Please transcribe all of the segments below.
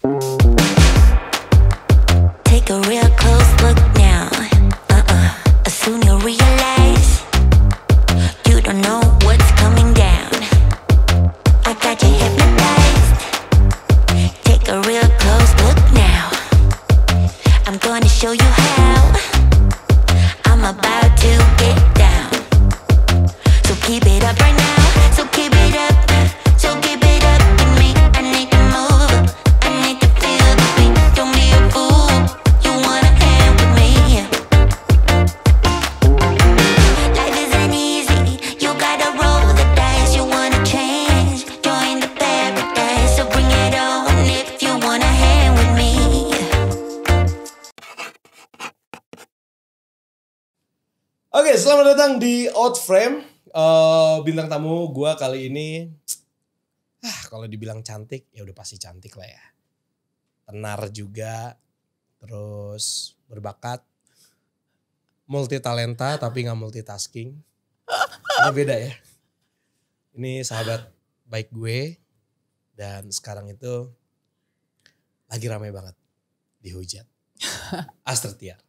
Take a real close look now. Soon you'll realize you don't know what's coming down. I got you hypnotized. Take a real close look now. I'm gonna show you how. I'm about to get down. So keep it up right now. So keep it up. So keep it up with me. I need to move. I need to feel the beat. Don't be a fool. You wanna hang with me. Life isn't easy. You gotta roll the dice. You wanna change. Join the paradise. So bring it on if you wanna hang with me. Oke, selamat datang di Outframe. Bintang tamu gue kali ini, kalau dibilang cantik, ya udah pasti cantik lah ya. Tenar juga, terus berbakat, multi talenta tapi nggak multitasking. Ini beda ya. Ini sahabat baik gue, dan sekarang itu lagi ramai banget dihujat. Astrid Tiar.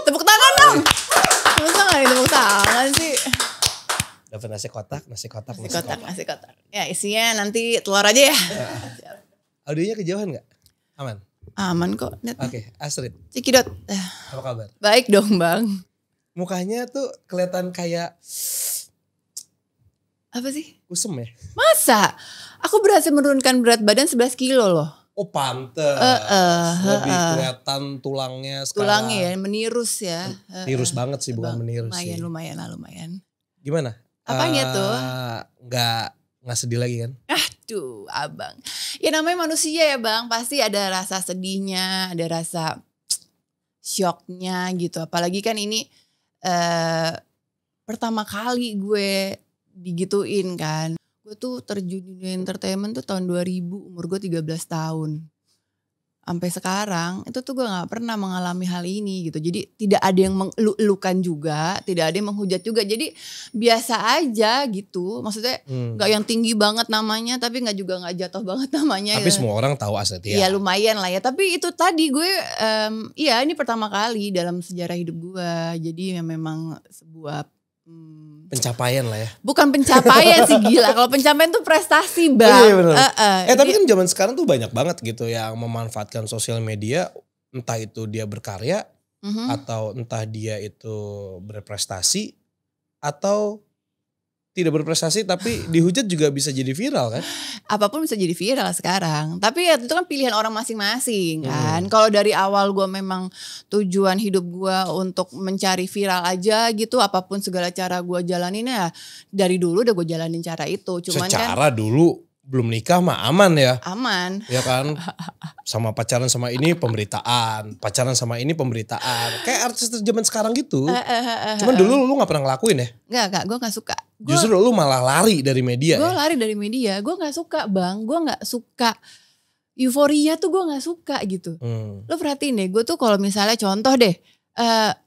Tepuk tangan dong. Masa gak ditepuk tangan sih? Dapat nasi kotak. Nasi kotak. Ya isinya nanti telur aja ya. Audionya kejauhan gak? Aman? Aman kok. Oke, Astrid. Cikidot. Apa kabar? Baik dong bang. Mukanya tuh kelihatan kayak Apa sih? usem ya? Masa? Aku berhasil menurunkan berat badan 11 kilo loh. Oh pantes. Lebih kelihatan tulangnya sekarang. Tulangnya ya menirus ya. Tirus banget sih, bukan menirus sih. Lumayan. Gimana? Apanya tuh? Nggak sedih lagi kan? Aduh abang. Ya namanya manusia ya bang. Pasti ada rasa sedihnya. Ada rasa shocknya gitu. Apalagi kan ini pertama kali gue digituin kan. Gue tuh terjun di dunia entertainment tuh tahun 2000, umur gue 13 tahun. Sampai sekarang itu tuh gue gak pernah mengalami hal ini gitu. Jadi tidak ada yang mengeluh-elukan juga, tidak ada yang menghujat juga. Jadi biasa aja gitu. Maksudnya gak yang tinggi banget namanya, tapi gak juga gak jatuh banget namanya. Tapi semua orang tahu Astrid Tiar. Iya lumayan lah ya. Tapi itu tadi gue, iya ini pertama kali dalam sejarah hidup gue. Jadi memang sebuah pencapaian lah ya. Bukan pencapaian sih gila. Kalau pencapaian tuh prestasi bang. Oh, iya bener. Tapi Jadi- kan zaman sekarang tuh banyak banget gitu yang memanfaatkan sosial media. Entah itu dia berkarya, atau entah dia itu berprestasi, atau tidak berprestasi tapi dihujat juga bisa jadi viral kan. Apapun bisa jadi viral sekarang. Tapi ya itu kan pilihan orang masing-masing kan. Kalau dari awal gue memang tujuan hidup gue untuk mencari viral aja gitu. Apapun segala cara gue jalanin ya. Dari dulu udah gue jalanin cara itu. Cuman Secara dulu belum nikah mah aman ya. aman. Ya kan, sama pacaran sama ini pemberitaan, pacaran sama ini pemberitaan. Kayak artis zaman sekarang gitu. Cuman dulu lu gak pernah ngelakuin ya. Enggak gue gak suka. Justru lu malah lari dari media Gue ya. lari dari media. Gue gak suka bang. Gue gak suka. Euforia tuh gue gak suka gitu. Lo perhatiin deh, gue tuh kalau misalnya contoh deh,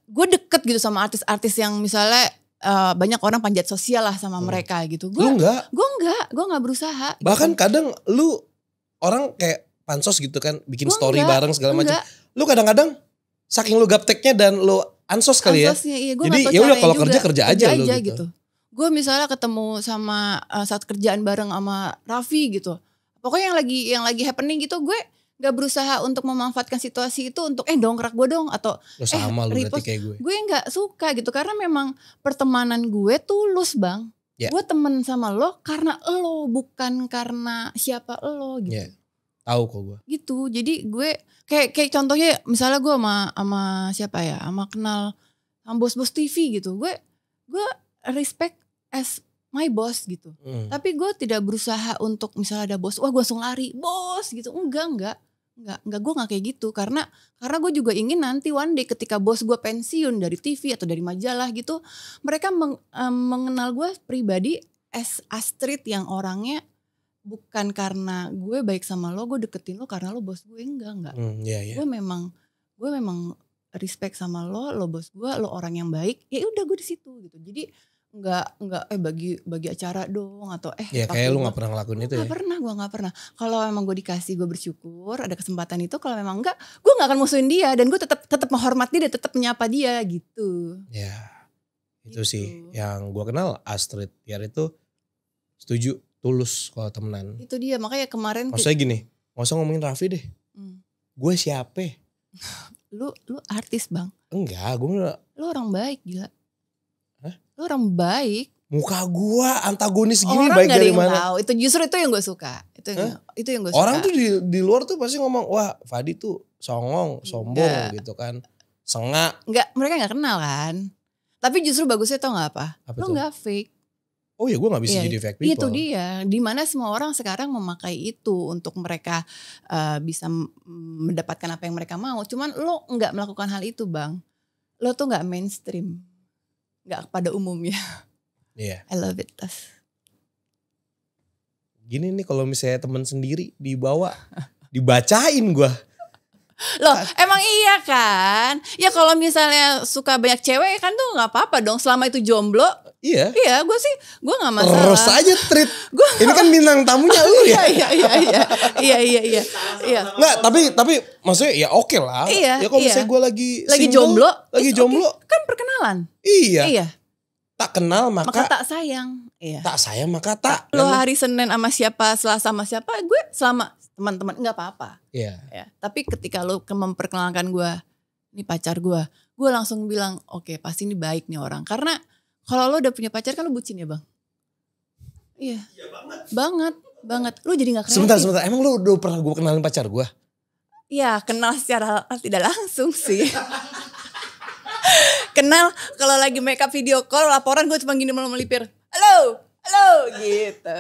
gue deket gitu sama artis-artis yang misalnya banyak orang panjat sosial lah sama mereka gitu. Lu enggak. Gue nggak berusaha. Bahkan gitu. kadang lu orang kayak pansos gitu kan, bikin Gua story enggak, bareng segala macam. enggak. Lu kadang-kadang saking lu gapteknya dan lu ansos kali ya. Ansosnya, iya, gua Jadi nggak tahu ya udah caranya kalau juga. kerja aja lu gitu. Gue misalnya ketemu sama saat kerjaan bareng sama Raffi gitu. Pokoknya yang lagi happening gitu, gue gak berusaha untuk memanfaatkan situasi itu untuk dongkrak gue dong atau Lu sama lu berarti repost. kayak gue. Gue gak suka gitu karena memang pertemanan gue tulus bang. Ya. Gue temen sama lo karena lo, bukan karena siapa lo gitu. Ya. Tahu kok gue. Gitu. Jadi gue kayak contohnya misalnya gue sama siapa ya, sama kenal sama bos-bos TV gitu. Gue respect as my boss gitu. Tapi gue tidak berusaha untuk misalnya ada bos, wah gue langsung lari, bos gitu. Enggak, gue gak kayak gitu. Karena gue juga ingin nanti one day ketika bos gue pensiun dari TV atau dari majalah gitu, mereka mengenal gue pribadi as Astrid yang orangnya bukan karena gue baik sama lo, gue deketin lo karena lo bos gue, enggak. Iya. Gue memang respect sama lo bos gue, lo orang yang baik. Ya udah gue di situ gitu. Jadi bagi acara dong atau Ya pakai kayak lu gua. gak pernah ngelakuin itu ya. Gue gak pernah. Kalau emang gue dikasih, gue bersyukur ada kesempatan itu. Kalau memang enggak, gue gak akan musuhin dia dan gue tetap menghormati dia, tetap menyapa dia gitu. Ya itu Gitu. sih yang gue kenal Astrid Tiar itu setuju, tulus kalau temenan. Itu dia, makanya kemarin Maksudnya gini, gak usah ngomongin Raffi deh. Gue siapa? lu artis bang. Enggak, gue Lu orang baik gila. Hah? Lu orang baik. muka gue antagonis gini Orang baik gak ada dari yang mana? tahu. Itu justru itu yang gue suka. Itu yang gue suka. Orang tuh di luar tuh pasti ngomong, wah Fadi tuh songong, sombong Enggak. gitu kan. Sengak. Enggak, mereka gak kenal kan. Tapi justru bagusnya tau gak apa? Apa Lu tuh? gak fake. Oh ya gue gak bisa Iya, jadi fake people. Itu dia. Dimana semua orang sekarang memakai itu untuk mereka bisa mendapatkan apa yang mereka mau. Cuman lo gak melakukan hal itu bang. Lo tuh gak mainstream. Gak pada umumnya. Iya. I love it. Gini nih kalau misalnya temen sendiri dibawa, dibacain gue. Loh emang iya kan. Ya kalau misalnya suka banyak cewek kan tuh gak apa-apa dong. Selama itu jomblo. Iya. Iya gue gak masalah. Terus aja treat. Ini kan bintang tamunya lu ya. Iya. Nggak, tapi maksudnya ya oke lah. Iya, Ya kalau iya. misalnya gue lagi single, jomblo. lagi it's jomblo. okay. Kan perkenalan. Iya. Tak kenal Maka maka tak sayang. Iya. tak sayang maka tak. Lo hari Senin sama siapa, Selasa sama siapa, gue selama teman-teman nggak apa-apa. Iya. Ya. Tapi ketika lo memperkenalkan gue, ini pacar gue langsung bilang, oke, pasti ini baik nih orang. Karena kalau lo udah punya pacar kan lo bucin ya bang. Iya. Banget. Lo jadi nggak kreatif. Sebentar. Emang lu udah pernah gue kenalin pacar gue? Iya, kenal secara tidak langsung sih. Kenal kalau lagi make up video call, laporan gue cuma gini melipir. Halo gitu.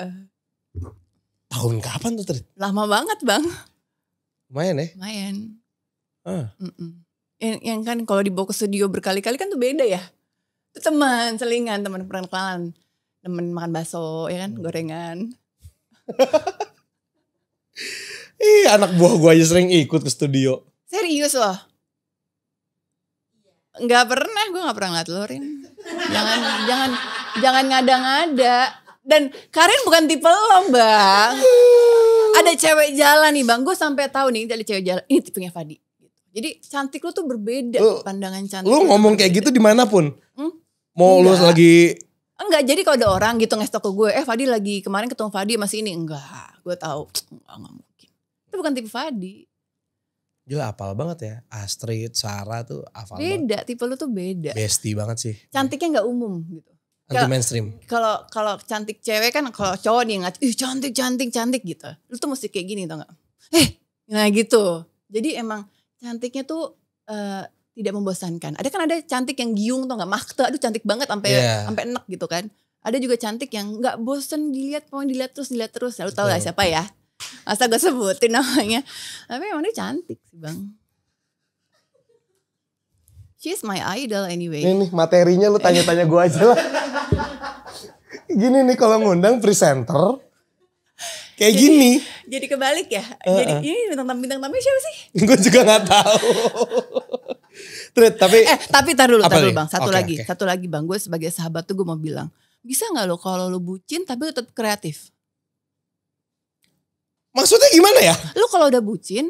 Tahun kapan tuh Trit? Lama banget bang. Lumayan ya? Lumayan. Ah. Yang kan kalau dibawa ke studio berkali-kali kan tuh beda ya. Itu teman selingan, teman perkenalan, teman makan bakso ya kan, gorengan. Anak buah gue aja sering ikut ke studio. Serius loh. Gue gak pernah ngeliat lo Rin. Jangan ngada-ngada. Dan Karin bukan tipe lo bang. Ada cewek jalan nih bang. Gue sampai tahu nih ada cewek jalan. Ini tipenya Fadi. Jadi cantik lo tuh berbeda. Pandangan cantik. Lu ngomong kayak gitu dimanapun? Mau Enggak. lu lagi... Enggak, jadi kalau ada orang gitu ngasih tau ke gue. Fadi lagi kemarin ketemu Fadi masih ini. Enggak, gue tahu. Enggak mungkin. Itu bukan tipe Fadi. Gila apal banget ya. Astrid, Sarah tuh apal banget. Beda, tipe lu tuh beda. Bestie banget sih. Cantiknya gak umum gitu. Anti mainstream. Kalau cantik cewek kan kalau cowok nih ngeliat, cantik gitu. Lu tuh mesti kayak gini tau gak? Nah gitu. Jadi emang cantiknya tuh tidak membosankan. Ada cantik yang giung tau gak? Makta, aduh cantik banget sampai enak gitu kan. Ada juga cantik yang gak bosen dilihat, pokoknya dilihat terus. Lu tau lah siapa ya? Masa gue sebutin namanya. Tapi emang dia cantik sih bang. She's my idol anyway. Ini nih materinya lu tanya-tanya gue aja lah. Gini nih kalau ngundang presenter. Kayak gini. Jadi kebalik ya. Jadi ini bintang tamunya siapa sih? Gue juga gak tahu. Trit, tapi tar dulu bang. Oke. Satu lagi bang. Gue sebagai sahabat tuh gue mau bilang. Bisa gak lo kalau lo bucin tapi tetap kreatif? Maksudnya gimana ya? Lu kalau udah bucin,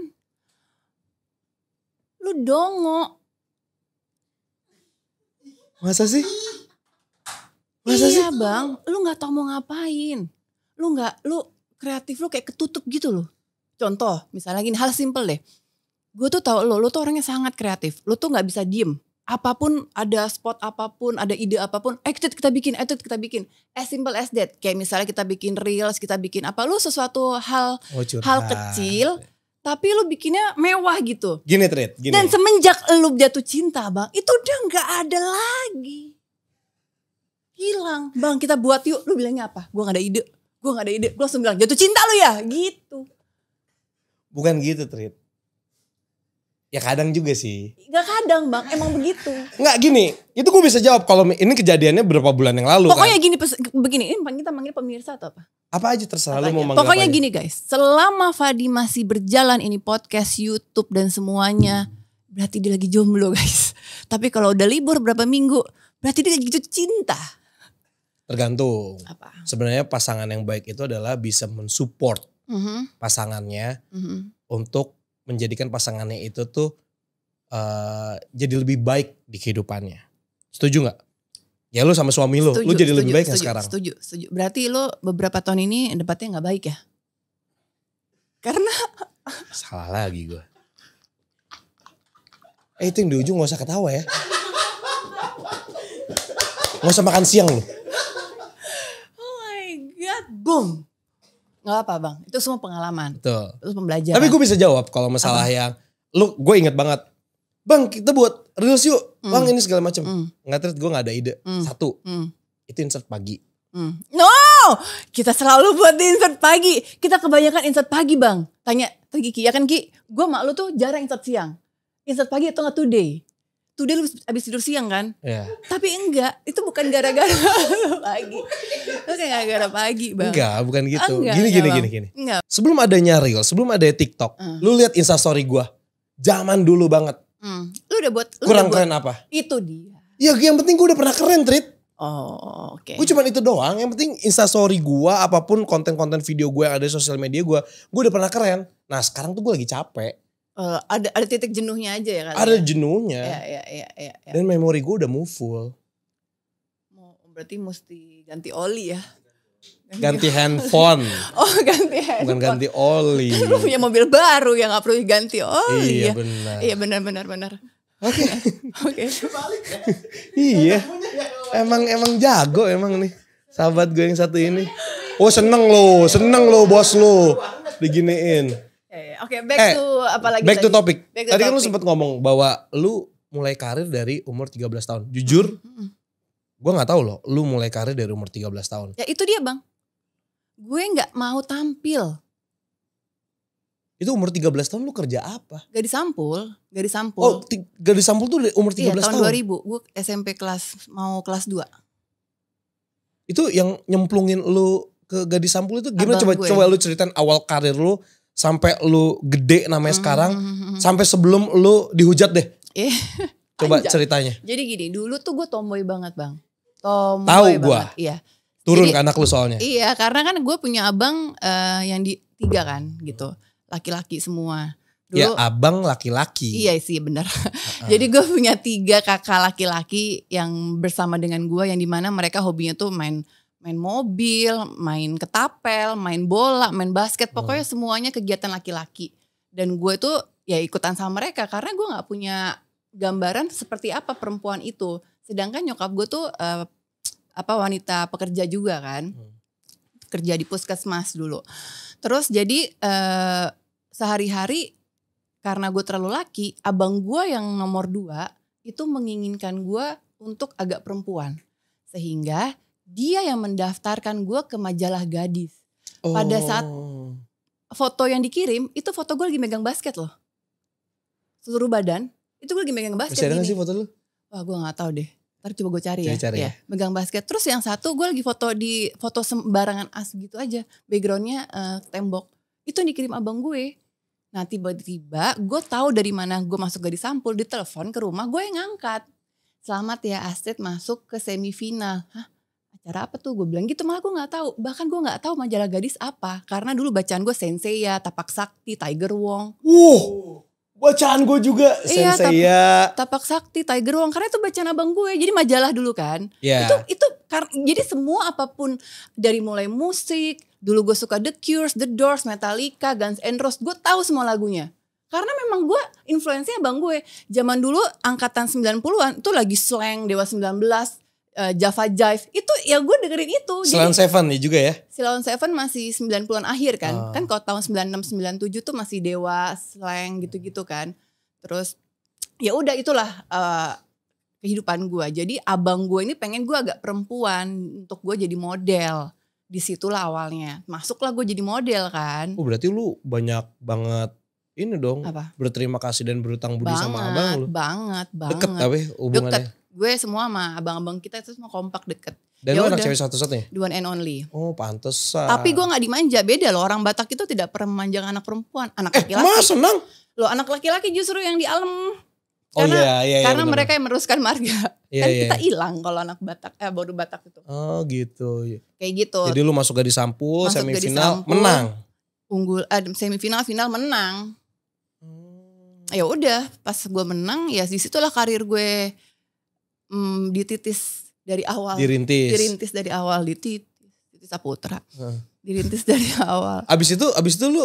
lu dongo. Masa sih? Iya bang, lu gak tau mau ngapain. Lu kreatif lu kayak ketutup gitu loh. Contoh, misalnya gini, hal simple deh. Gue tuh tau lu tuh orangnya sangat kreatif. Lu tuh gak bisa diem. Apapun, ada spot apapun, ada ide apapun, kita bikin. As simple as that. Kayak misalnya kita bikin reels, kita bikin apa. Lu sesuatu hal kecil, tapi lu bikinnya mewah gitu. Gini Trit, gini. Dan semenjak lu jatuh cinta bang, itu udah gak ada lagi. Hilang. Bang kita buat yuk, lu bilangnya apa? Gue gak ada ide. Gue langsung bilang jatuh cinta lu ya, gitu. Bukan gitu Trit. Ya kadang juga sih. Gak kadang bang, emang begitu. Nggak gini, itu gue bisa jawab kalau ini kejadiannya berapa bulan yang lalu. Pokoknya kan? begini, ini kita manggil pemirsa atau apa? Apa aja terserah lu mau manggil. Pokoknya gini guys, selama Fadi masih berjalan ini podcast, YouTube dan semuanya, berarti dia lagi jomblo guys. Tapi kalau udah libur berapa minggu, berarti dia lagi jatuh cinta. Tergantung. Apa? Sebenarnya pasangan yang baik itu adalah bisa mensupport pasangannya untuk menjadikan pasangannya itu tuh jadi lebih baik di kehidupannya. Setuju gak? Ya lu sama suami lu jadi lebih baik gak sekarang? Setuju. Berarti lu beberapa tahun ini debatnya gak baik ya? Karena salah lagi gue. Itu yang di ujung gak usah ketawa ya. Gak usah makan siang lu. oh my god, boom. Gak apa bang, itu semua pengalaman. Betul. Itu pembelajaran. Tapi gue bisa jawab kalau masalah yang gue inget banget. Bang kita buat reels yuk. Bang ini segala macam. Nggak terus gue gak ada ide. Satu, itu insert pagi. No, kita selalu buat di insert pagi. Kita kebanyakan insert pagi bang. Tanya Ki, ya kan Ki? Gue sama lu tuh jarang insert siang. Insert pagi atau nggak today? Today lu abis tidur siang kan? Iya. Tapi enggak, itu bukan gara-gara pagi. Itu kayak gara-gara pagi bang. Enggak, bukan gitu. Enggak, Gini. Enggak. Sebelum adanya Reel, sebelum ada TikTok, lu lihat instastory gue. Zaman dulu banget. Lu udah buat. Kurang keren apa? Itu dia. Ya yang penting gue udah pernah keren, Trit. Oh, oke. Gue cuman itu doang. Yang penting instastory gue, apapun konten-konten video gue yang ada di sosial media gue udah pernah keren. Nah sekarang tuh gue lagi capek. Ada titik jenuhnya aja ya kan? Ada jenuhnya. Iya. Dan memori gue udah move full. Berarti mesti ganti oli ya? Ganti handphone. Oh ganti handphone. Bukan ganti oli. Kan lu punya mobil baru yang gak perlu ganti oli. Iya benar. Iya benar. Oke. Iya. Emang jago emang nih. Sahabat gue yang satu ini. Oh seneng lo bos lo. Diginiin. Oke, back to apa lagi? Back to topic. Back to Tadi kan lu topic. sempat ngomong bahwa lu mulai karir dari umur 13 tahun. Jujur, gue gak tahu loh lu mulai karir dari umur 13 tahun. Ya itu dia bang. Gue gak mau tampil. Itu umur 13 tahun lu kerja apa? Gadis sampul. Oh gadis sampul tuh dari umur 13 iya, tahun tahun? 2000. Gue SMP mau kelas 2. Itu yang nyemplungin lu ke gadis sampul itu gimana? Abang Coba lu ceritain awal karir lu. Sampai lu gede namanya sekarang. Sampai sebelum lu dihujat deh. Coba ceritanya. Jadi gini, dulu tuh gue tomboy banget bang. Tahu gue. Iya. Turun Jadi, ke anak lu soalnya. Iya, karena kan gue punya abang yang di 3 kan gitu. Laki-laki semua. Dulu, Ya abang laki-laki. Iya sih benar. Jadi gue punya 3 kakak laki-laki yang bersama dengan gue. Yang dimana mereka hobinya tuh main mobil, main ketapel, main bola, main basket. Pokoknya semuanya kegiatan laki-laki. Dan gue tuh ya ikutan sama mereka. Karena gue gak punya gambaran seperti apa perempuan itu. Sedangkan nyokap gue tuh wanita pekerja juga kan. Kerja di puskesmas dulu. Terus jadi sehari-hari karena gue terlalu laki, abang gue yang nomor 2 itu menginginkan gue untuk agak perempuan. Sehingga dia yang mendaftarkan gue ke majalah gadis. Pada saat foto yang dikirim, itu foto gue lagi megang basket loh. Seluruh badan, itu gue lagi megang basket. Masih ada gak sih foto lu? Wah gue gak tahu deh. Ntar coba gue cari ya. Cari ya. Megang basket. Terus yang satu gue lagi foto sembarangan gitu aja. Backgroundnya tembok. Itu yang dikirim abang gue. Nah tiba-tiba gue tahu dari mana gue masuk gadis sampul. Ditelepon ke rumah, gue yang ngangkat. Selamat ya Astrid masuk ke semifinal. Hah? Acara apa tuh? Gue bilang gitu, malah gue gak tahu. Bahkan gue gak tahu majalah gadis apa. Karena dulu bacaan gue Senseiya, Tapak Sakti, Tiger Wong. Bacaan gue juga. Iya, Senseiya. Tapak Sakti, Tiger Wong. Karena itu bacaan abang gue. Jadi majalah dulu kan. Yeah. Jadi semua apapun. Dari mulai musik. Dulu gue suka The Cure, The Doors, Metallica, Guns N' Roses. Gue tahu semua lagunya. Karena memang gue influence-nya abang gue. Zaman dulu angkatan 90-an itu lagi slang Dewa 19. Java Jive itu ya gue dengerin itu. Silent Seven nih juga ya. Silent Seven masih 90-an akhir kan. Kan kalau tahun 96 97 tuh masih Dewa, slang gitu-gitu kan. Terus ya udah itulah kehidupan gue. Jadi abang gue ini pengen gue agak perempuan untuk gue jadi model. Disitulah awalnya. Masuklah gue jadi model kan. Berarti lu banyak banget ini dong. Apa? Berterima kasih dan berutang budi sama abang lu. Banget. Deket tapi hubungannya. Deket. Gue semua sama abang-abang kita itu semua kompak deket. Dan ya lu anak udah. cewek satu-satunya? The one and only. Oh pantesan. Tapi gue gak dimanja, beda loh. Orang Batak itu tidak pernah memanjakan anak perempuan. Anak laki-laki. Mas senang? Loh anak laki-laki justru yang di alam. Oh Karena, iya karena benar. mereka yang meneruskan marga. Iya, Kan iya. kita hilang kalau anak Batak, baru Batak itu. Oh gitu. Kayak gitu. Jadi lu masuk Gadis Sampul, Masuk Gadis semifinal Sampul. menang. Unggul, semifinal, final menang. Ya udah, pas gue menang ya disitulah karir gue dititis dari awal. Dirintis dari awal, Titis Saputra. Heeh. Dirintis dari awal. Abis itu lu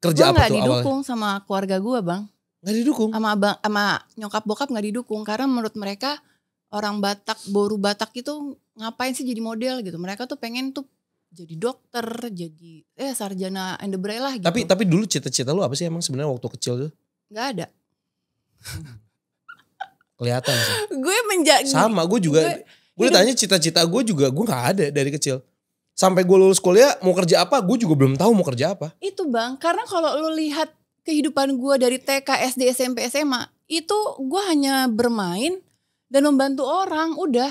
Gue kerja apa nggak tuh awalnya? didukung sama keluarga gue, Bang. Nggak didukung? Sama nyokap bokap nggak didukung karena menurut mereka orang Batak, boru Batak itu ngapain sih jadi model gitu. Mereka tuh pengen tuh jadi dokter, jadi sarjana and the braille lah gitu. Tapi dulu cita-cita lu apa sih emang sebenarnya waktu kecil tuh? Nggak ada. Kelihatan sih. Gue menjadi Sama, gue juga. Gue ditanya cita-cita gue juga, gue gak ada dari kecil. Sampai gue lulus kuliah mau kerja apa, gue juga belum tahu mau kerja apa. Itu Bang, karena kalau lu lihat kehidupan gue dari TK, SD, SMP, SMA, itu gue hanya bermain dan membantu orang, udah.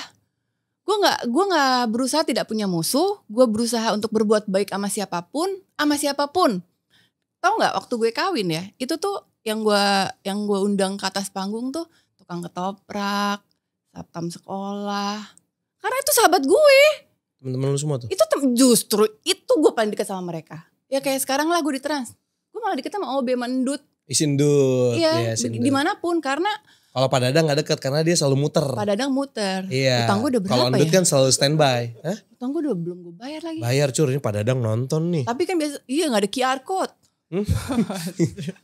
Gue nggak berusaha tidak punya musuh, gue berusaha untuk berbuat baik sama siapapun. Tahu nggak waktu gue kawin ya, itu tuh yang gue undang ke atas panggung tuh tukang ketoprak, satpam sekolah. Karena itu sahabat gue. Temen-temen lu semua tuh? Itu justru itu gue paling dekat sama mereka. Ya kayak sekarang lah gue di Trans. Gue malah deket sama OB Mendut. Isindut. Iya, Isindut. dimanapun karena Kalau Pak Dadang gak deket karena dia selalu muter. Pak Dadang muter. Iya. Utang gue udah berapa Kalau Endut ya? kan selalu standby. Hah? Utang gue udah belum gue bayar lagi. Bayar cur, ini Pak Dadang nonton nih. Tapi kan biasa, iya gak ada QR code.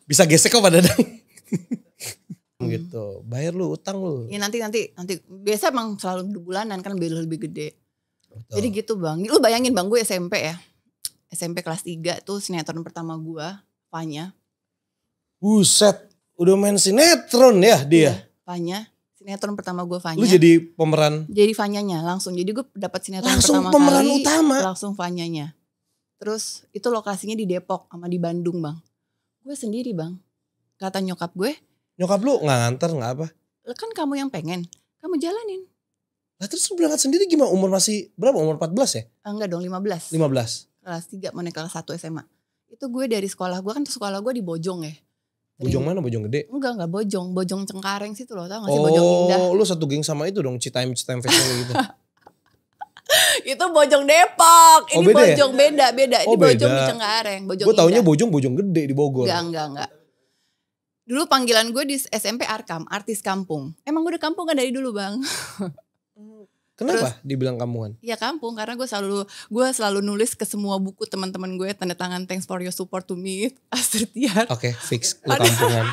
Bisa gesek kok Pak Dadang. Gitu. Bayar lu, utang lu. Ya nanti biasa emang selalu bulanan kan lebih gede. Betul. Jadi gitu Bang. Lu bayangin Bang, gue SMP ya. SMP kelas 3 tuh sinetron pertama gue, Fanya. Buset, udah main sinetron ya dia. Iya, Fanya. Sinetron pertama gue Fanya. Lu jadi pemeran. Jadi Fanyanya langsung. Jadi gue dapat sinetron Langsung pertama pemeran kali. utama. Langsung Fanyanya. Terus itu lokasinya di Depok sama di Bandung Bang. Gue sendiri Bang. Kata nyokap gue, Nyokap lu gak nganter gak apa? kan kamu yang pengen. Kamu jalanin. Lah terus lu berangkat sendiri gimana? Umur masih berapa? Umur 14 ya? Enggak dong 15. 15. Kelas 3 mau naik kelas 1 SMA. Itu gue dari sekolah gue kan sekolah gue di Bojong ya. Bojong mana? Bojong Gede? Enggak Bojong. Bojong Cengkareng situ loh. Tau gak sih Bojong Indah? Oh lu satu geng sama itu dong. Citayam Festival gitu. Itu Bojong Depok. Ini beda ya? Bojong beda. Oh, Ini Bojong beda. di Cengkareng. Bojong Gue taunya Indah. Bojong Gede di Bogor. Enggak. Dulu panggilan gue di SMP Arkam, artis kampung. Emang gue udah kampung kan dari dulu Bang. Kenapa dibilang kampungan? Iya kampung karena gue selalu nulis ke semua buku teman-teman gue tanda tangan thanks for your support to me Astrid Tiar. Oke, fix lu kampungan.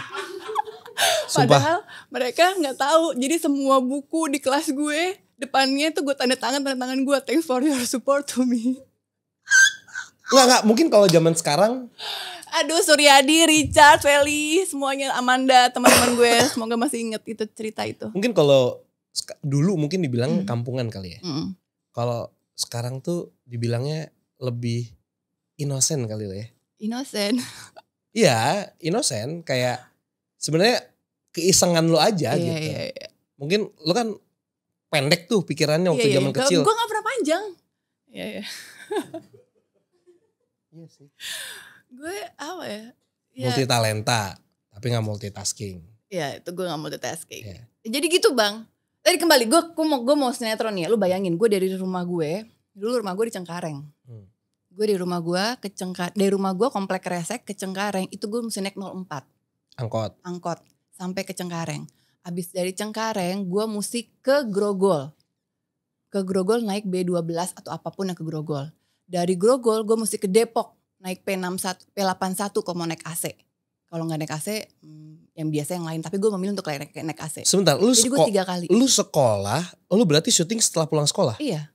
Sumpah. Padahal mereka nggak tahu. Jadi semua buku di kelas gue depannya itu gue tanda tangan gue thanks for your support to me. Enggak, mungkin kalau zaman sekarang Aduh Suryadi, Richard, Feli, semuanya Amanda, teman-teman gue semoga masih inget itu cerita itu. mungkin kalau dulu mungkin dibilang kampungan kali ya. Mm. Kalau sekarang tuh dibilangnya lebih inosen kali lah ya. Innocent. Iya, inosen kayak sebenarnya keisengan lu aja gitu. Iya. Mungkin lu kan pendek tuh pikirannya waktu zaman kecil. Gue gak pernah panjang. Iya. Iya sih. Gue apa ya? Multi talenta, tapi nggak multitasking. Ya itu gue gak multitasking. Iya. Jadi gitu Bang. Tadi kembali gue mau sinetron nih ya. Lu bayangin gue dari rumah gue. Dulu rumah gue di Cengkareng. Gue dari rumah gue ke dari rumah gue komplek Kresek ke Cengkareng. Itu gue mesti naik 04. Angkot. Sampai ke Cengkareng. Abis dari Cengkareng gue mesti ke Grogol. Ke Grogol naik B12 atau apapun yang ke Grogol. Dari Grogol gue mesti ke Depok. Naik P81 kalau mau naik AC. Kalau gak naik AC yang biasa yang lain. Tapi gue memilih untuk naik AC. Sebentar, Jadi gue 3 kali. Lu sekolah, lu berarti syuting setelah pulang sekolah? Iya.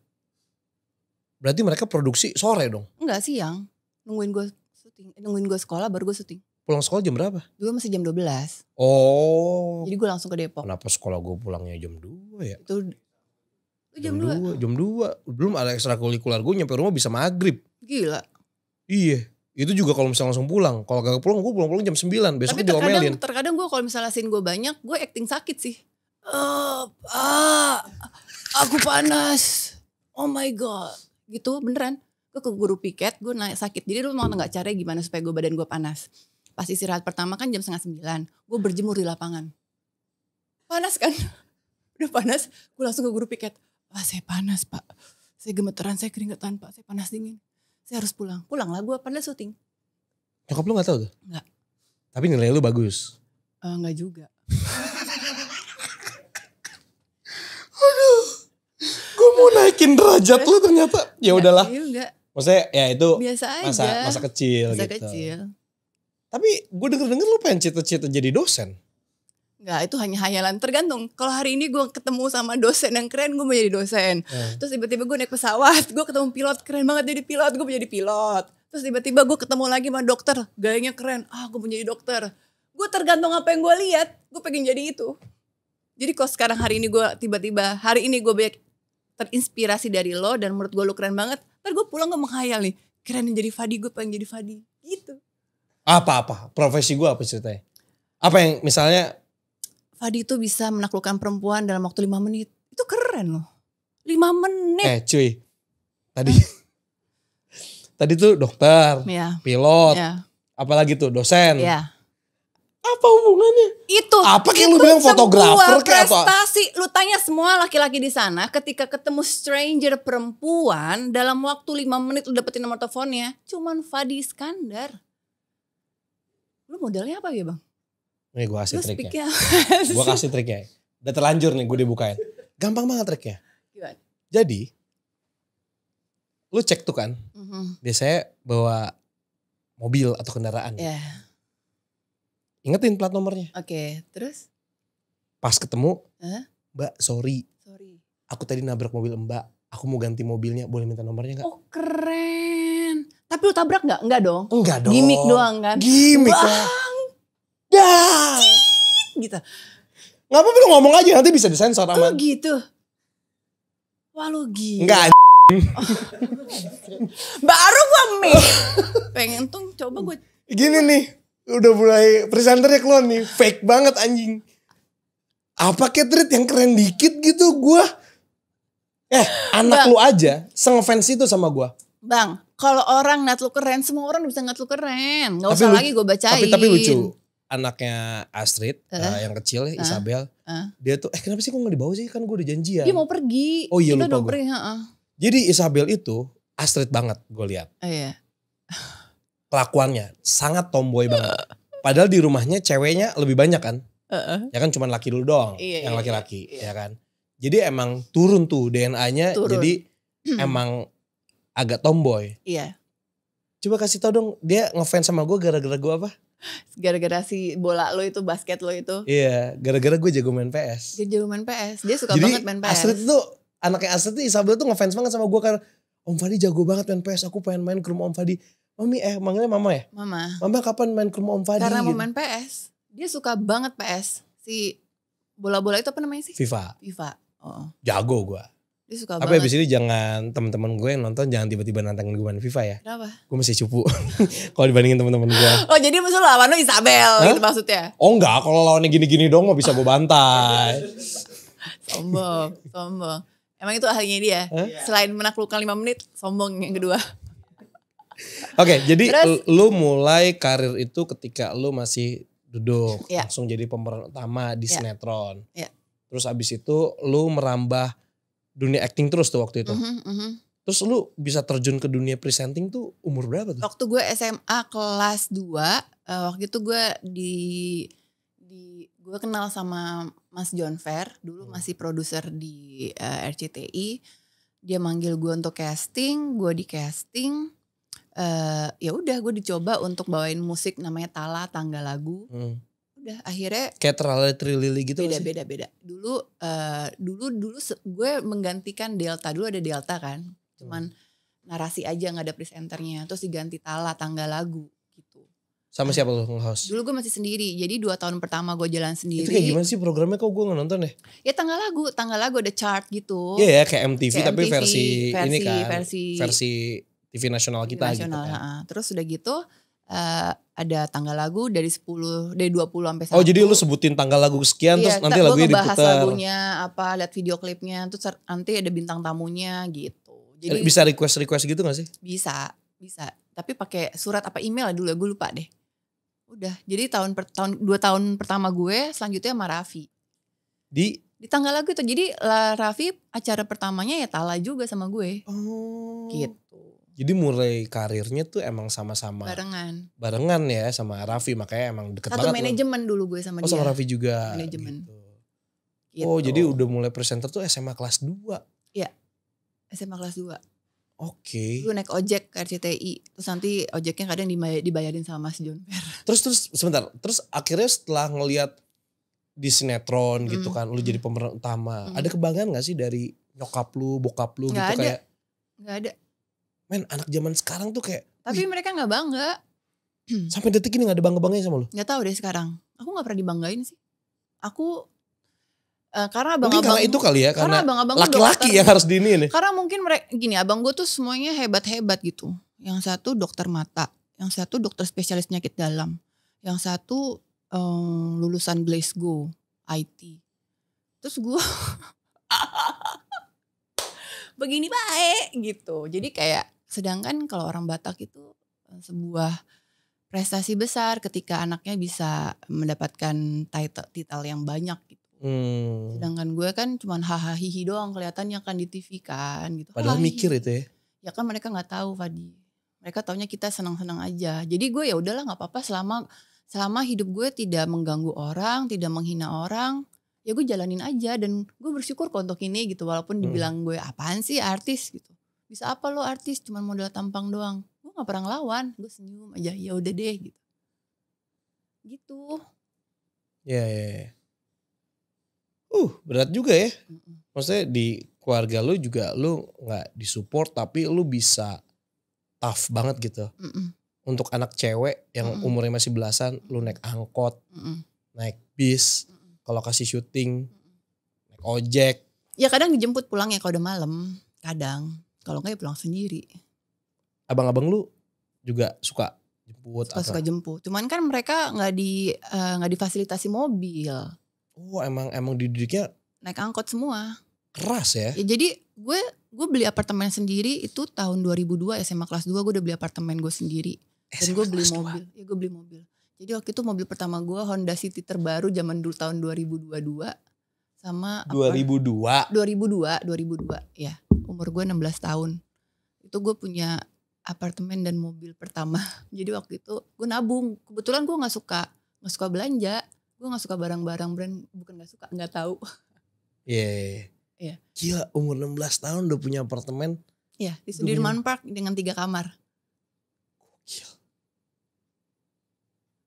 Berarti mereka produksi sore dong? Enggak siang. Nungguin gue sekolah baru gue syuting. Pulang sekolah jam berapa? Dulu masih jam 12. Oh. Jadi gue langsung ke Depok. Kenapa sekolah gue pulangnya jam 2 ya? Itu jam 2. Jam 2. Belum ada ekstrakurikuler, gue nyampe rumah bisa maghrib. Gila. Iya. Itu juga kalau misalnya langsung pulang. Kalau gak pulang, gue pulang jam 9. Tapi Besoknya diomelin. terkadang gue kalau misalnya scene gue banyak, gue acting sakit sih. Aku panas. Oh my god. Gitu beneran. Gue ke guru piket, gue naik sakit. Jadi lu mau gak caranya gimana supaya badan gue panas. Pas istirahat pertama kan jam 8:30. Gue berjemur di lapangan. Panas kan? Udah panas, gue langsung ke guru piket. Pak saya panas pak, saya gemeteran, saya keringetan pak, saya panas dingin. Saya harus pulang. Pulang lah gue padahal syuting. Nyokap lu gak tahu tuh? Enggak. Tapi nilai lu bagus. Enggak juga. Gue mau naikin derajat lu ternyata. Ya udahlah. Enggak. Maksudnya ya itu Biasa aja. masa kecil Masa gitu. kecil. Tapi gue denger lu pengen cita-cita jadi dosen. Enggak, itu hanya hayalan. Tergantung. Kalau hari ini gue ketemu sama dosen yang keren, gue mau jadi dosen. Terus tiba-tiba gue naik pesawat, gue ketemu pilot keren banget jadi pilot, gue mau jadi pilot. Terus tiba-tiba gue ketemu lagi sama dokter, gayanya keren. Gue mau jadi dokter. Gue tergantung apa yang gue lihat, gue pengen jadi itu. Jadi kalau sekarang hari ini gue banyak terinspirasi dari lo dan menurut gue lo keren banget. Ntar gue pulang gue menghayal nih, keren jadi Fadi, gue pengen jadi Fadi. Gitu. Apa? Profesi gue apa ceritanya? Apa yang misalnya Fadi itu bisa menaklukkan perempuan dalam waktu 5 menit. Itu keren loh. 5 menit. cuy. Tadi tuh dokter, Ya. pilot, Ya. apalagi tuh dosen. Ya. Apa hubungannya? Itu. Apa kayak lu bilang fotografer kayak atau? Prestasi. Lu tanya semua laki-laki di sana ketika ketemu stranger perempuan dalam waktu 5 menit lu dapetin nomor teleponnya. Cuman Fadi Iskandar. Lu modelnya apa ya bang? Nih gue kasih Lu triknya. speaknya. Gue kasih triknya. Udah terlanjur nih gue dibukain. Gampang banget triknya. Gimana? Jadi lu cek tuh kan. Biasanya bawa mobil atau kendaraan. Ya. Ingetin plat nomornya. Oke. Terus? Pas ketemu. Hah? Mbak sorry. Aku tadi nabrak mobil mbak. Aku mau ganti mobilnya. Boleh minta nomornya gak? Oh keren. Tapi lu tabrak gak? Enggak dong. Enggak dong. Gimik doang kan? Gimik lah. Dah. Gitu. Gak apa-apa lu ngomong aja nanti bisa disensor aman. Oh gitu. Wah lu gila. Enggak. Baru gua pengen tuh coba gue. Gini nih. Udah mulai presenternya keluar nih. Fake banget anjing. Apa Catrit yang keren dikit gitu gua. Anak Bang. lu aja se-ngefans itu sama gua. Bang, kalau orang ngeliat lu keren, semua orang bisa ngeliat lu keren. Gak Tapi usah lu- lagi gue bacain. Tapi lucu. Anaknya Astrid yang kecil Isabel. Dia tuh kenapa sih kok gak dibawa sih? Kan gue udah janjian. Dia mau pergi. Oh iya, Kita lupa udah gua. pergi. Jadi Isabel itu Astrid banget gue lihat. Iya. Kelakuannya sangat tomboy banget. Padahal di rumahnya ceweknya lebih banyak kan. Ya kan cuma laki dulu doang Iya, yang iya, laki-laki iya. ya kan. Jadi emang turun tuh DNA-nya. Turun. Jadi emang agak tomboy. Iya. Coba kasih tau dong dia ngefans sama gue gara-gara gue apa? Gara-gara si bola lo itu, basket lo itu. Iya, gara-gara gue jago main PS. Dia jago main PS. Dia suka Jadi banget main PS. Astrid tuh, anaknya Astrid tuh Isabel tuh ngefans banget sama gue karena Om Fadi jago banget main PS, aku pengen main ke rumah Om Fadi. Mami manggilnya mama ya? Mama. Mama kapan main ke rumah Om Fadi? Karena mau gitu. main PS. Dia suka banget PS. Si bola-bola itu apa namanya sih? FIFA, FIFA. Oh. jago gue. Dia suka Tapi banget. abis ini jangan teman-teman gue yang nonton jangan tiba-tiba nantangin gue main FIFA ya. Kenapa? Gue masih cupu kalau dibandingin teman-teman gue. Oh jadi musuh lawan lo Isabel gitu maksudnya. Oh enggak, kalau lawannya gini-gini dong mah bisa gue bantai. Sombong. Emang itu ahlinya dia. Selain menaklukkan 5 menit, sombong yang kedua. Oke, jadi Terus? lu mulai karir itu ketika lu masih duduk Iya. langsung jadi pemeran utama di Iya. sinetron. Iya. Terus abis itu lu merambah dunia acting terus tuh waktu itu. Terus lu bisa terjun ke dunia presenting tuh umur berapa tuh? Waktu gue SMA kelas 2, waktu itu gue gue kenal sama Mas John Fair, dulu masih produser di RCTI. Dia manggil gue untuk casting, gue di casting. Ya udah gue dicoba untuk bawain musik namanya Tala Tangga Lagu. Udah akhirnya Kayak terlalu Trilili gitu nggak sih? beda. Dulu gue menggantikan Delta. Dulu ada Delta kan. Cuman narasi aja nggak ada presenternya. Terus diganti Tala Tangga Lagu gitu. Sama siapa lu nge-host? Dulu gue masih sendiri. Jadi 2 tahun pertama gue jalan sendiri. Itu kayak gimana sih programnya, kok gue gak nonton ya? Ya Tangga Lagu ada chart gitu. Iya ya kayak MTV Kayak tapi MTV, ini kan. versi TV nasional kita nasional, gitu kan. Terus udah gitu ada Tangga Lagu dari 20 sampai 1. Oh jadi lu sebutin tanggal lagu sekian terus nanti gue lagunya ngebahas diputar. lagunya apa, lihat video klipnya, terus nanti ada bintang tamunya gitu. Jadi Bisa request gitu gak sih? bisa. Tapi pakai surat apa email dulu, gue lupa deh. Udah, jadi 2 tahun pertama gue selanjutnya sama Raffi. Di tanggal lagu itu. Jadi Raffi acara pertamanya ya Tala juga sama gue. Gitu. Jadi mulai karirnya tuh emang sama-sama barengan ya sama Raffi, makanya emang deket Satu banget. manajemen dulu gue sama dia. Sama Raffi juga. Manajemen. Gitu. Oh jadi udah mulai presenter tuh SMA kelas 2. Iya. SMA kelas 2. Oke. Dulu naik ojek ke RCTI. Terus nanti ojeknya kadang dibayarin sama Mas John Fer. Terus sebentar. Terus akhirnya setelah ngelihat di sinetron gitu kan, lu jadi pemeran utama. Ada kebanggaan gak sih dari nyokap lu, bokap lu Nggak gitu ada. kayak? Gak ada. Men anak zaman sekarang tuh kayak. Tapi mereka gak bangga. Sampai detik ini gak ada bangga-bangganya sama lu? Gak tahu deh sekarang. Aku gak pernah dibanggain sih. Aku karena mungkin abang-abang. karena itu kali ya, karena laki-laki yang harus diinin nih. Karena mungkin mereka gini, abang gue tuh semuanya hebat-hebat gitu. Yang satu dokter mata, yang satu dokter spesialis penyakit dalam, yang satu lulusan Glasgow IT. Terus gue begini baik gitu. Jadi kayak sedangkan kalau orang Batak itu sebuah prestasi besar ketika anaknya bisa mendapatkan title yang banyak gitu. Sedangkan gue kan cuman hahaha hihi doang kelihatannya kan di TV kan gitu. Padahal mikir itu ya. Ya kan mereka nggak tahu Fadi. Mereka taunya kita senang-senang aja. Jadi gue ya udahlah nggak apa-apa selama hidup gue tidak mengganggu orang, tidak menghina orang, ya gue jalanin aja dan gue bersyukur kok untuk ini gitu. Walaupun dibilang gue apaan sih artis gitu. Bisa apa lo artis cuman modal tampang doang. Gue gak pernah ngelawan, gue senyum aja ya udah deh gitu. Gitu. Ya. Berat juga ya. Maksudnya di keluarga lu juga lu gak disupport tapi lu bisa tough banget gitu. Untuk anak cewek yang umurnya masih belasan, lu naik angkot, naik bis, kalau kasih syuting, naik ojek. Ya kadang dijemput pulang ya kalau udah malam, kadang. Kalau enggak ya pulang sendiri. Abang-abang lu juga suka jemput? Suka jemput. Cuman kan mereka nggak difasilitasi mobil. Oh emang dididiknya naik angkot semua. Keras ya? Ya jadi gue beli apartemen sendiri itu tahun 2002 SMA kelas 2 gue udah beli apartemen gue sendiri. Dan gue beli mobil. Ya gue beli mobil. Jadi waktu itu mobil pertama gue Honda City terbaru zaman dulu tahun 2022 sama 2002 ya. Umur gue 16 tahun. Itu gue punya apartemen dan mobil pertama. Jadi waktu itu gue nabung. Kebetulan gue nggak suka belanja. Gue nggak suka barang-barang brand. Bukan nggak suka, nggak tahu. Iya. Gila umur 16 tahun udah punya apartemen. Iya di Sudirman Park dengan 3 kamar. Gila.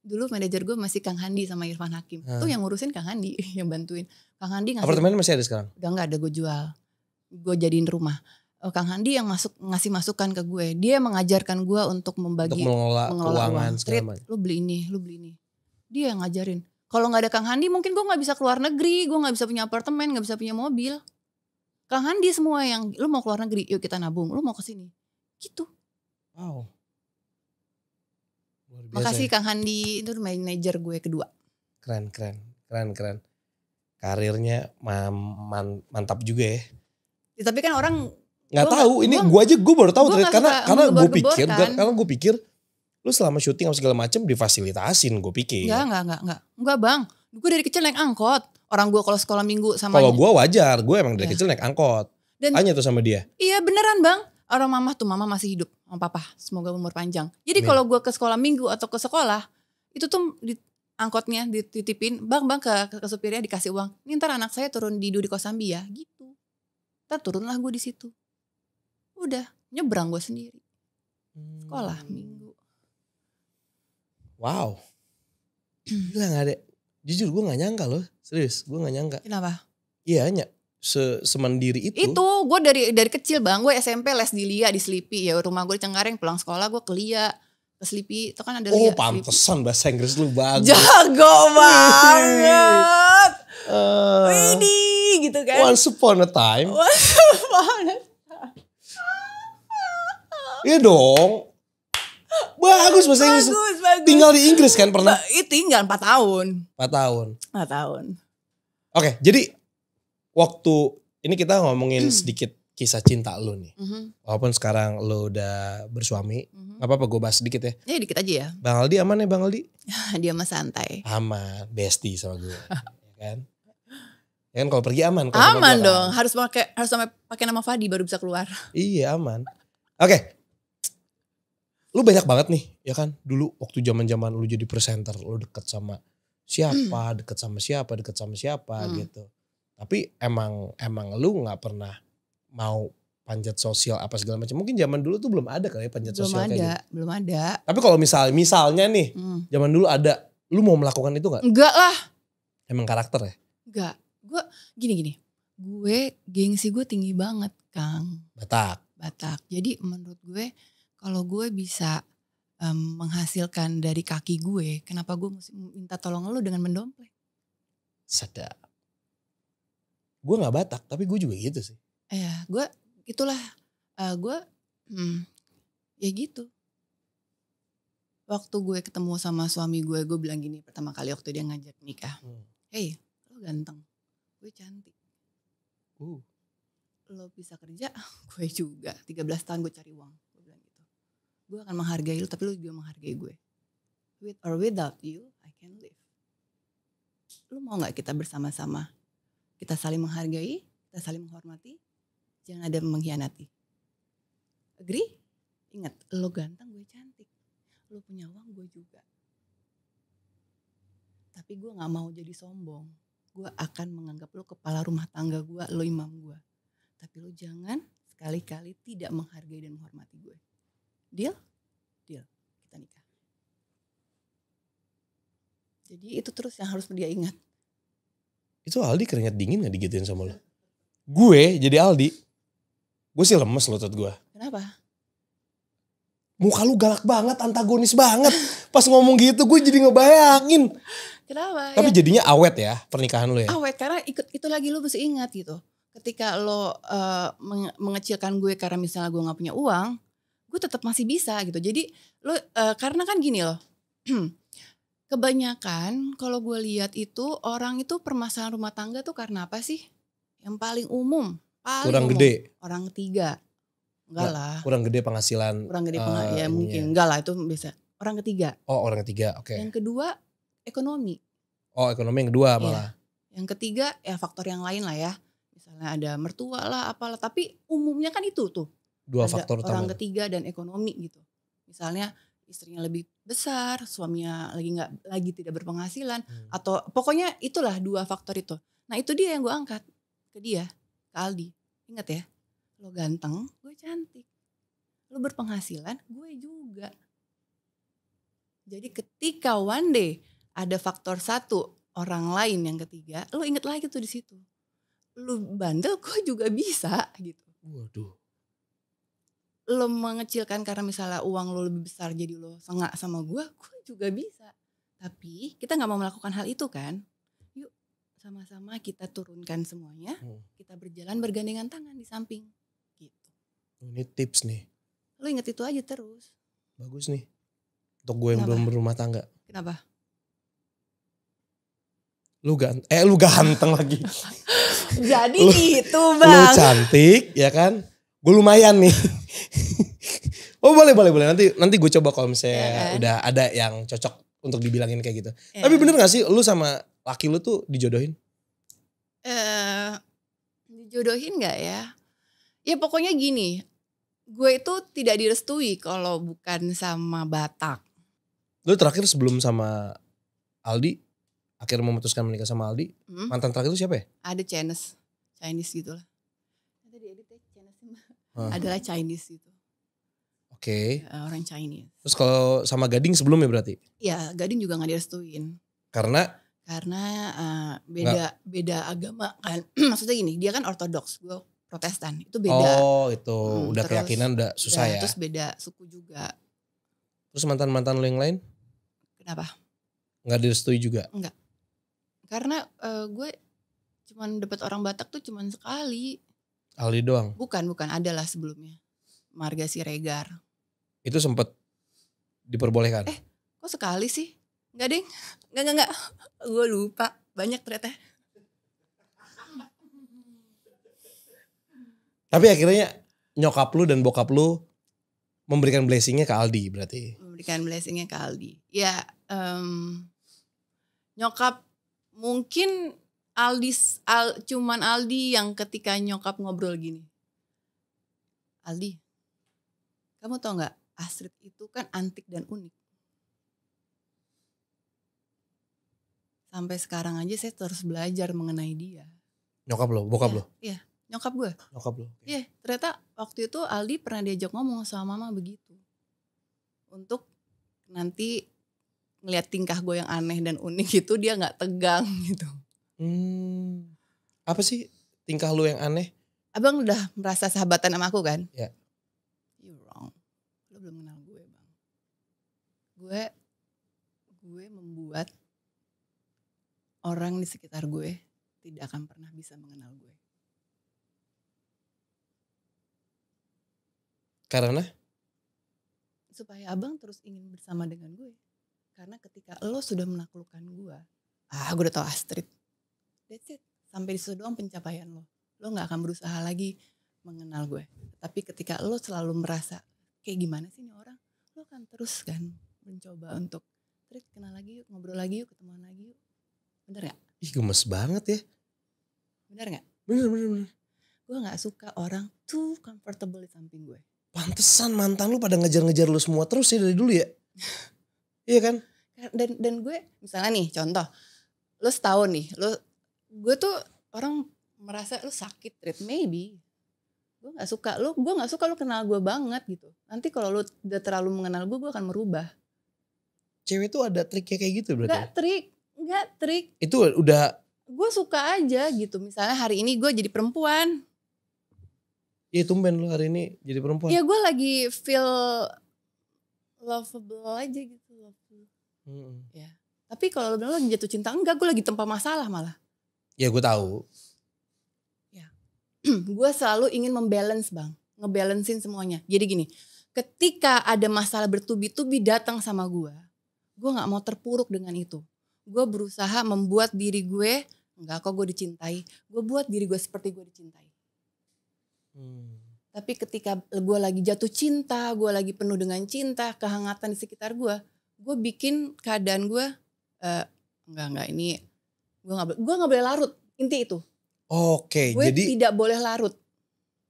Dulu manajer gue masih Kang Handi sama Irfan Hakim. Tuh yang ngurusin Kang Handi, yang bantuin. Kang Handi ngasih. Apartemen masih ada sekarang? Udah gak ada, gue jual. Gue jadiin rumah. Kang Handi yang ngasih masukan ke gue. Dia mengajarkan gue untuk membagi. Untuk mengelola keuangan segala macam. Lu beli ini. Dia yang ngajarin. Kalau gak ada Kang Handi mungkin gue gak bisa keluar negeri. Gue gak bisa punya apartemen, gak bisa punya mobil. Kang Handi semua yang, lu mau keluar negeri, yuk kita nabung. Lu mau kesini. Gitu. Wow. Makasih Kang Handi, itu manajer gue kedua. Keren. Karirnya mantap juga ya. Tapi kan orang nggak tahu. Ini gue baru tahu karena gue pikir lu selama syuting sama segala macam difasilitasin, gue pikir. Enggak bang. Gue dari kecil naik angkot. Orang gue kalau sekolah minggu sama. Kalau gue wajar, gue emang dari kecil naik angkot. Tanya tuh sama dia. Iya beneran bang. Orang mama masih hidup sama papa. Semoga umur panjang. Jadi kalau gue ke sekolah minggu atau ke sekolah, itu tuh di angkotnya dititipin, bang ke supirnya dikasih uang. Ini ntar anak saya turun di Duri Kosambi ya, gitu. Ntar turunlah gue di situ. Udah nyebrang gue sendiri. Sekolah minggu. Wow. Gila gak ada. Jujur gue gak nyangka loh. Serius gue gak nyangka. Kenapa? Iya semandiri itu. Itu gue dari kecil bang, gue SMP les di Lia di Sleepy ya, rumah gue di Cengkareng, pulang sekolah gue ke Lia, ke Sleepy itu kan ada Lia. Oh pantesan bahasa Inggris lu bagus. Jago banget. Widih gitu kan. Once upon a time. Iya dong. Bagus bahasa Inggris. Bagus. Tinggal di Inggris kan pernah? Tinggal 4 tahun. 4 tahun. Oke, jadi waktu ini kita ngomongin sedikit kisah cinta lu nih. Walaupun sekarang lu udah bersuami. Gak apa-apa gue bahas sedikit ya. Ya dikit aja ya. Bang Aldi aman ya Bang Aldi? Dia mah santai. Aman, bestie sama gue. Ya kan? Ya kan kalau pergi aman. Kalau sama Aman gua dong, kan. harus sampai pakai nama Fadi baru bisa keluar. Iya aman. Oke. Lu banyak banget nih ya kan. Dulu waktu zaman lu jadi presenter. Lu deket sama siapa, deket sama siapa gitu. Tapi emang lu gak pernah mau panjat sosial apa segala macam. Mungkin zaman dulu tuh belum ada kali ya panjat sosial kayak gitu. Belum ada. Tapi kalau misalnya nih zaman dulu ada. Lu mau melakukan itu gak? Enggak lah. Emang karakter ya? Enggak. Gue gini. Gue gengsi gue tinggi banget Kang. Batak. Jadi menurut gue kalau gue bisa menghasilkan dari kaki gue, kenapa gue mesti minta tolong lu dengan mendompleng? Sedap. Gue gak Batak tapi gue juga gitu sih. Iya, gue itulah gue ya gitu. Waktu gue ketemu sama suami gue bilang gini pertama kali waktu dia ngajak nikah. Hey, lo ganteng, gue cantik. Lo bisa kerja, gue juga. 13 tahun gue cari uang. Gue bilang gitu. Gue akan menghargai lo tapi lo juga menghargai gue. With or without you, I can live. Lo mau gak kita bersama-sama? Kita saling menghargai, kita saling menghormati. Jangan ada mengkhianati. Agree? Ingat, lo ganteng, gue cantik. Lo punya uang, gue juga. Tapi gue gak mau jadi sombong. Gue akan menganggap lo kepala rumah tangga gue, lo imam gue. Tapi lo jangan sekali-kali tidak menghargai dan menghormati gue. Deal? Deal. Kita nikah. Jadi itu terus yang harus dia ingat. Itu Aldi keringat dingin gak digituin sama lo? Gue jadi Aldi. Gue sih lemes loh tot gue. Kenapa? Muka lu galak banget, antagonis banget. Pas ngomong gitu gue jadi ngebayangin. Kenapa? Tapi jadinya awet ya pernikahan lu ya? Awet karena itu lagi lo mesti ingat gitu. Ketika lo mengecilkan gue karena misalnya gue gak punya uang, gue tetap masih bisa gitu. Jadi lo karena kan gini loh. Kebanyakan kalau gue lihat itu orang itu permasalahan rumah tangga tuh karena apa sih? Yang paling umum. Kurang gede. Orang ketiga. Enggak lah. Kurang gede penghasilan. Kurang gede penghasilan ya mungkin. Enggak lah itu bisa. Orang ketiga. Oh orang ketiga oke. Yang kedua ekonomi. Oh ekonomi yang kedua malah. Yang ketiga ya faktor yang lain lah ya. Misalnya ada mertua lah apalah. Tapi umumnya kan itu tuh. Dua ada faktor utama. Orang ketiga dan ekonomi gitu. Misalnya istrinya lebih besar, suaminya lagi tidak berpenghasilan. Atau pokoknya itulah dua faktor itu. Nah itu dia yang gue angkat ke dia. Ke Aldi. Ingat ya. Lo ganteng, gue cantik. Lo berpenghasilan, gue juga. Jadi ketika one day ada faktor satu orang lain yang ketiga, lo inget lagi tuh di situ. Lo bandel, gue juga bisa gitu. Waduh. Lo mengecilkan karena misalnya uang lo lebih besar jadi lo sengak sama gue juga bisa. Tapi kita gak mau melakukan hal itu kan. Yuk sama-sama kita turunkan semuanya. Kita berjalan bergandengan tangan di samping. Gitu. Ini tips nih. Lo inget itu aja terus. Bagus nih. Untuk gue yang belum berumah tangga. Kenapa? Lu ganteng lagi. Jadi itu bang. Lu cantik ya kan. Gue lumayan nih. Oh boleh. Nanti gue coba kalau misalnya kan? udah ada yang cocok untuk dibilangin kayak gitu. Tapi bener gak sih lu sama laki lu tuh dijodohin? Dijodohin gak ya? Ya pokoknya gini. Gue itu tidak direstui kalau bukan sama Batak. Lu terakhir sebelum sama Aldi, akhirnya memutuskan menikah sama Aldi, mantan terakhir itu siapa ya? Ada Chinese gitu lah. Adalah Chinese gitu. Oke. Orang Chinese. Terus kalau sama Gading sebelumnya berarti? Iya, Gading juga gak direstuin. Karena beda agama kan. Maksudnya gini, dia kan ortodoks, gue Protestan. Itu beda. Oh itu, udah terus, keyakinan udah susah ya. Terus beda suku juga. Terus mantan-mantan lo yang lain? Kenapa? Gak direstui juga? Enggak. Karena gue cuman dapat orang Batak tuh cuman sekali. Aldi doang? Bukan, adalah sebelumnya. Marga Siregar. Itu sempet diperbolehkan? Kok sekali sih? Enggak deng. Enggak. Gue lupa. Banyak ternyata. Tapi akhirnya nyokap lu dan bokap lu memberikan blessingnya ke Aldi berarti? Memberikan blessingnya ke Aldi. Ya nyokap mungkin cuman Aldi yang ketika nyokap ngobrol gini. Aldi, kamu tau gak Astrid itu kan antik dan unik. Sampai sekarang aja saya terus belajar mengenai dia. Nyokap lo, bokap lo? Iya, nyokap gue. Nyokap lo. Iya, ternyata waktu itu Aldi pernah diajak ngomong sama mama begitu. Untuk nanti ngeliat tingkah gue yang aneh dan unik itu dia gak tegang gitu. Apa sih tingkah lo yang aneh? Abang udah merasa sahabatan sama aku kan? Iya. You wrong. Lo belum kenal gue bang. Gue membuat orang di sekitar gue tidak akan pernah bisa mengenal gue. Karena? Supaya abang terus ingin bersama dengan gue. Karena ketika lo sudah menaklukkan gue. Gue udah tau Astrid. That's it. Sampai di situ doang pencapaian lo. Lo gak akan berusaha lagi mengenal gue. Tapi ketika lo selalu merasa kayak gimana sih nih orang. Lo akan terus kan mencoba untuk kenal lagi yuk, ngobrol lagi yuk, ketemuan lagi yuk. Bener gak? Ih gemes banget ya. Bener gak? Bener. Gue gak suka orang too comfortable di samping gue. Pantesan mantan lu pada ngejar-ngejar lu semua terus ya dari dulu ya. Iya kan? Dan gue misalnya nih contoh. Lo setahun nih. Gue tuh orang merasa lu sakit Trit. Maybe. Gue gak suka lu kenal gue banget gitu. Nanti kalau lu udah terlalu mengenal gue akan merubah. Cewek tuh ada triknya kayak gitu berarti? Gak trik. Itu udah. Gue suka aja gitu. Misalnya hari ini gue jadi perempuan. Iya tumben lu hari ini jadi perempuan. Ya gue lagi feel lovable aja gitu. Ya. Tapi kalau lu bilang lagi jatuh cinta, enggak, gue lagi tempa masalah malah. Ya gue tahu. Ya. Gue selalu ingin membalance bang. Ngebalancein semuanya. Jadi gini, ketika ada masalah bertubi-tubi datang sama gue gak mau terpuruk dengan itu. Gue berusaha membuat diri gue, enggak kok gue dicintai. Gue buat diri gue seperti gue dicintai. Tapi ketika gue lagi jatuh cinta, gue lagi penuh dengan cinta, kehangatan di sekitar gue bikin keadaan gue enggak ini gue nggak boleh larut, inti itu. Oke, gue jadi tidak boleh larut.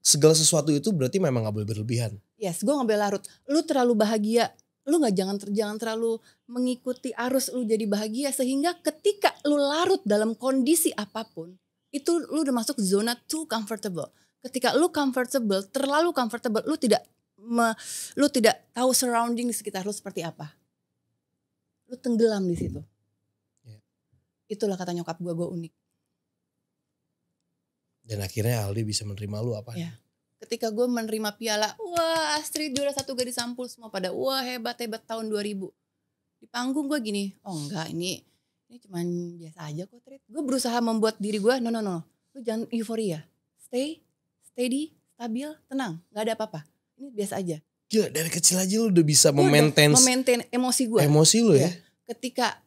Segala sesuatu itu berarti memang nggak boleh berlebihan. Yes, gue nggak boleh larut. Lu terlalu bahagia, lu jangan terlalu mengikuti arus lu jadi bahagia sehingga ketika lu larut dalam kondisi apapun itu lu udah masuk zona too comfortable. Ketika lu comfortable, terlalu comfortable, lu tidak tahu surrounding di sekitar lu seperti apa. Lu tenggelam di situ. Yeah. Itulah kata nyokap gue unik. Dan akhirnya Aldi bisa menerima lu apa? Yeah. Ketika gue menerima piala, wah Astrid juara 1 gadis sampul semua pada wah hebat tahun 2000. Di panggung gue gini, oh enggak ini cuman biasa aja kok Trit. Gue berusaha membuat diri gue, no. Lu jangan euforia. Stay steady, stabil, tenang, gak ada apa-apa. Ini biasa aja. Gila dari kecil aja lu udah bisa memaintain emosi gue. Emosi lu ya. Ketika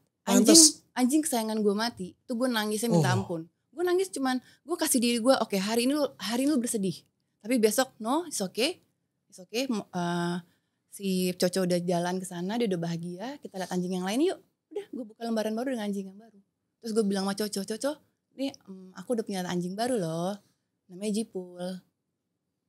anjing kesayangan gue mati, itu gue nangisnya minta ampun. Gue nangis cuman, gue kasih diri gue, oke, hari ini lu bersedih. Tapi besok, no, it's okay. Si Coco udah jalan ke sana, dia udah bahagia. Kita lihat anjing yang lain yuk. Udah, gue buka lembaran baru dengan anjing yang baru. Terus gue bilang sama Coco, nih aku udah punya anjing baru loh. Namanya Jipul.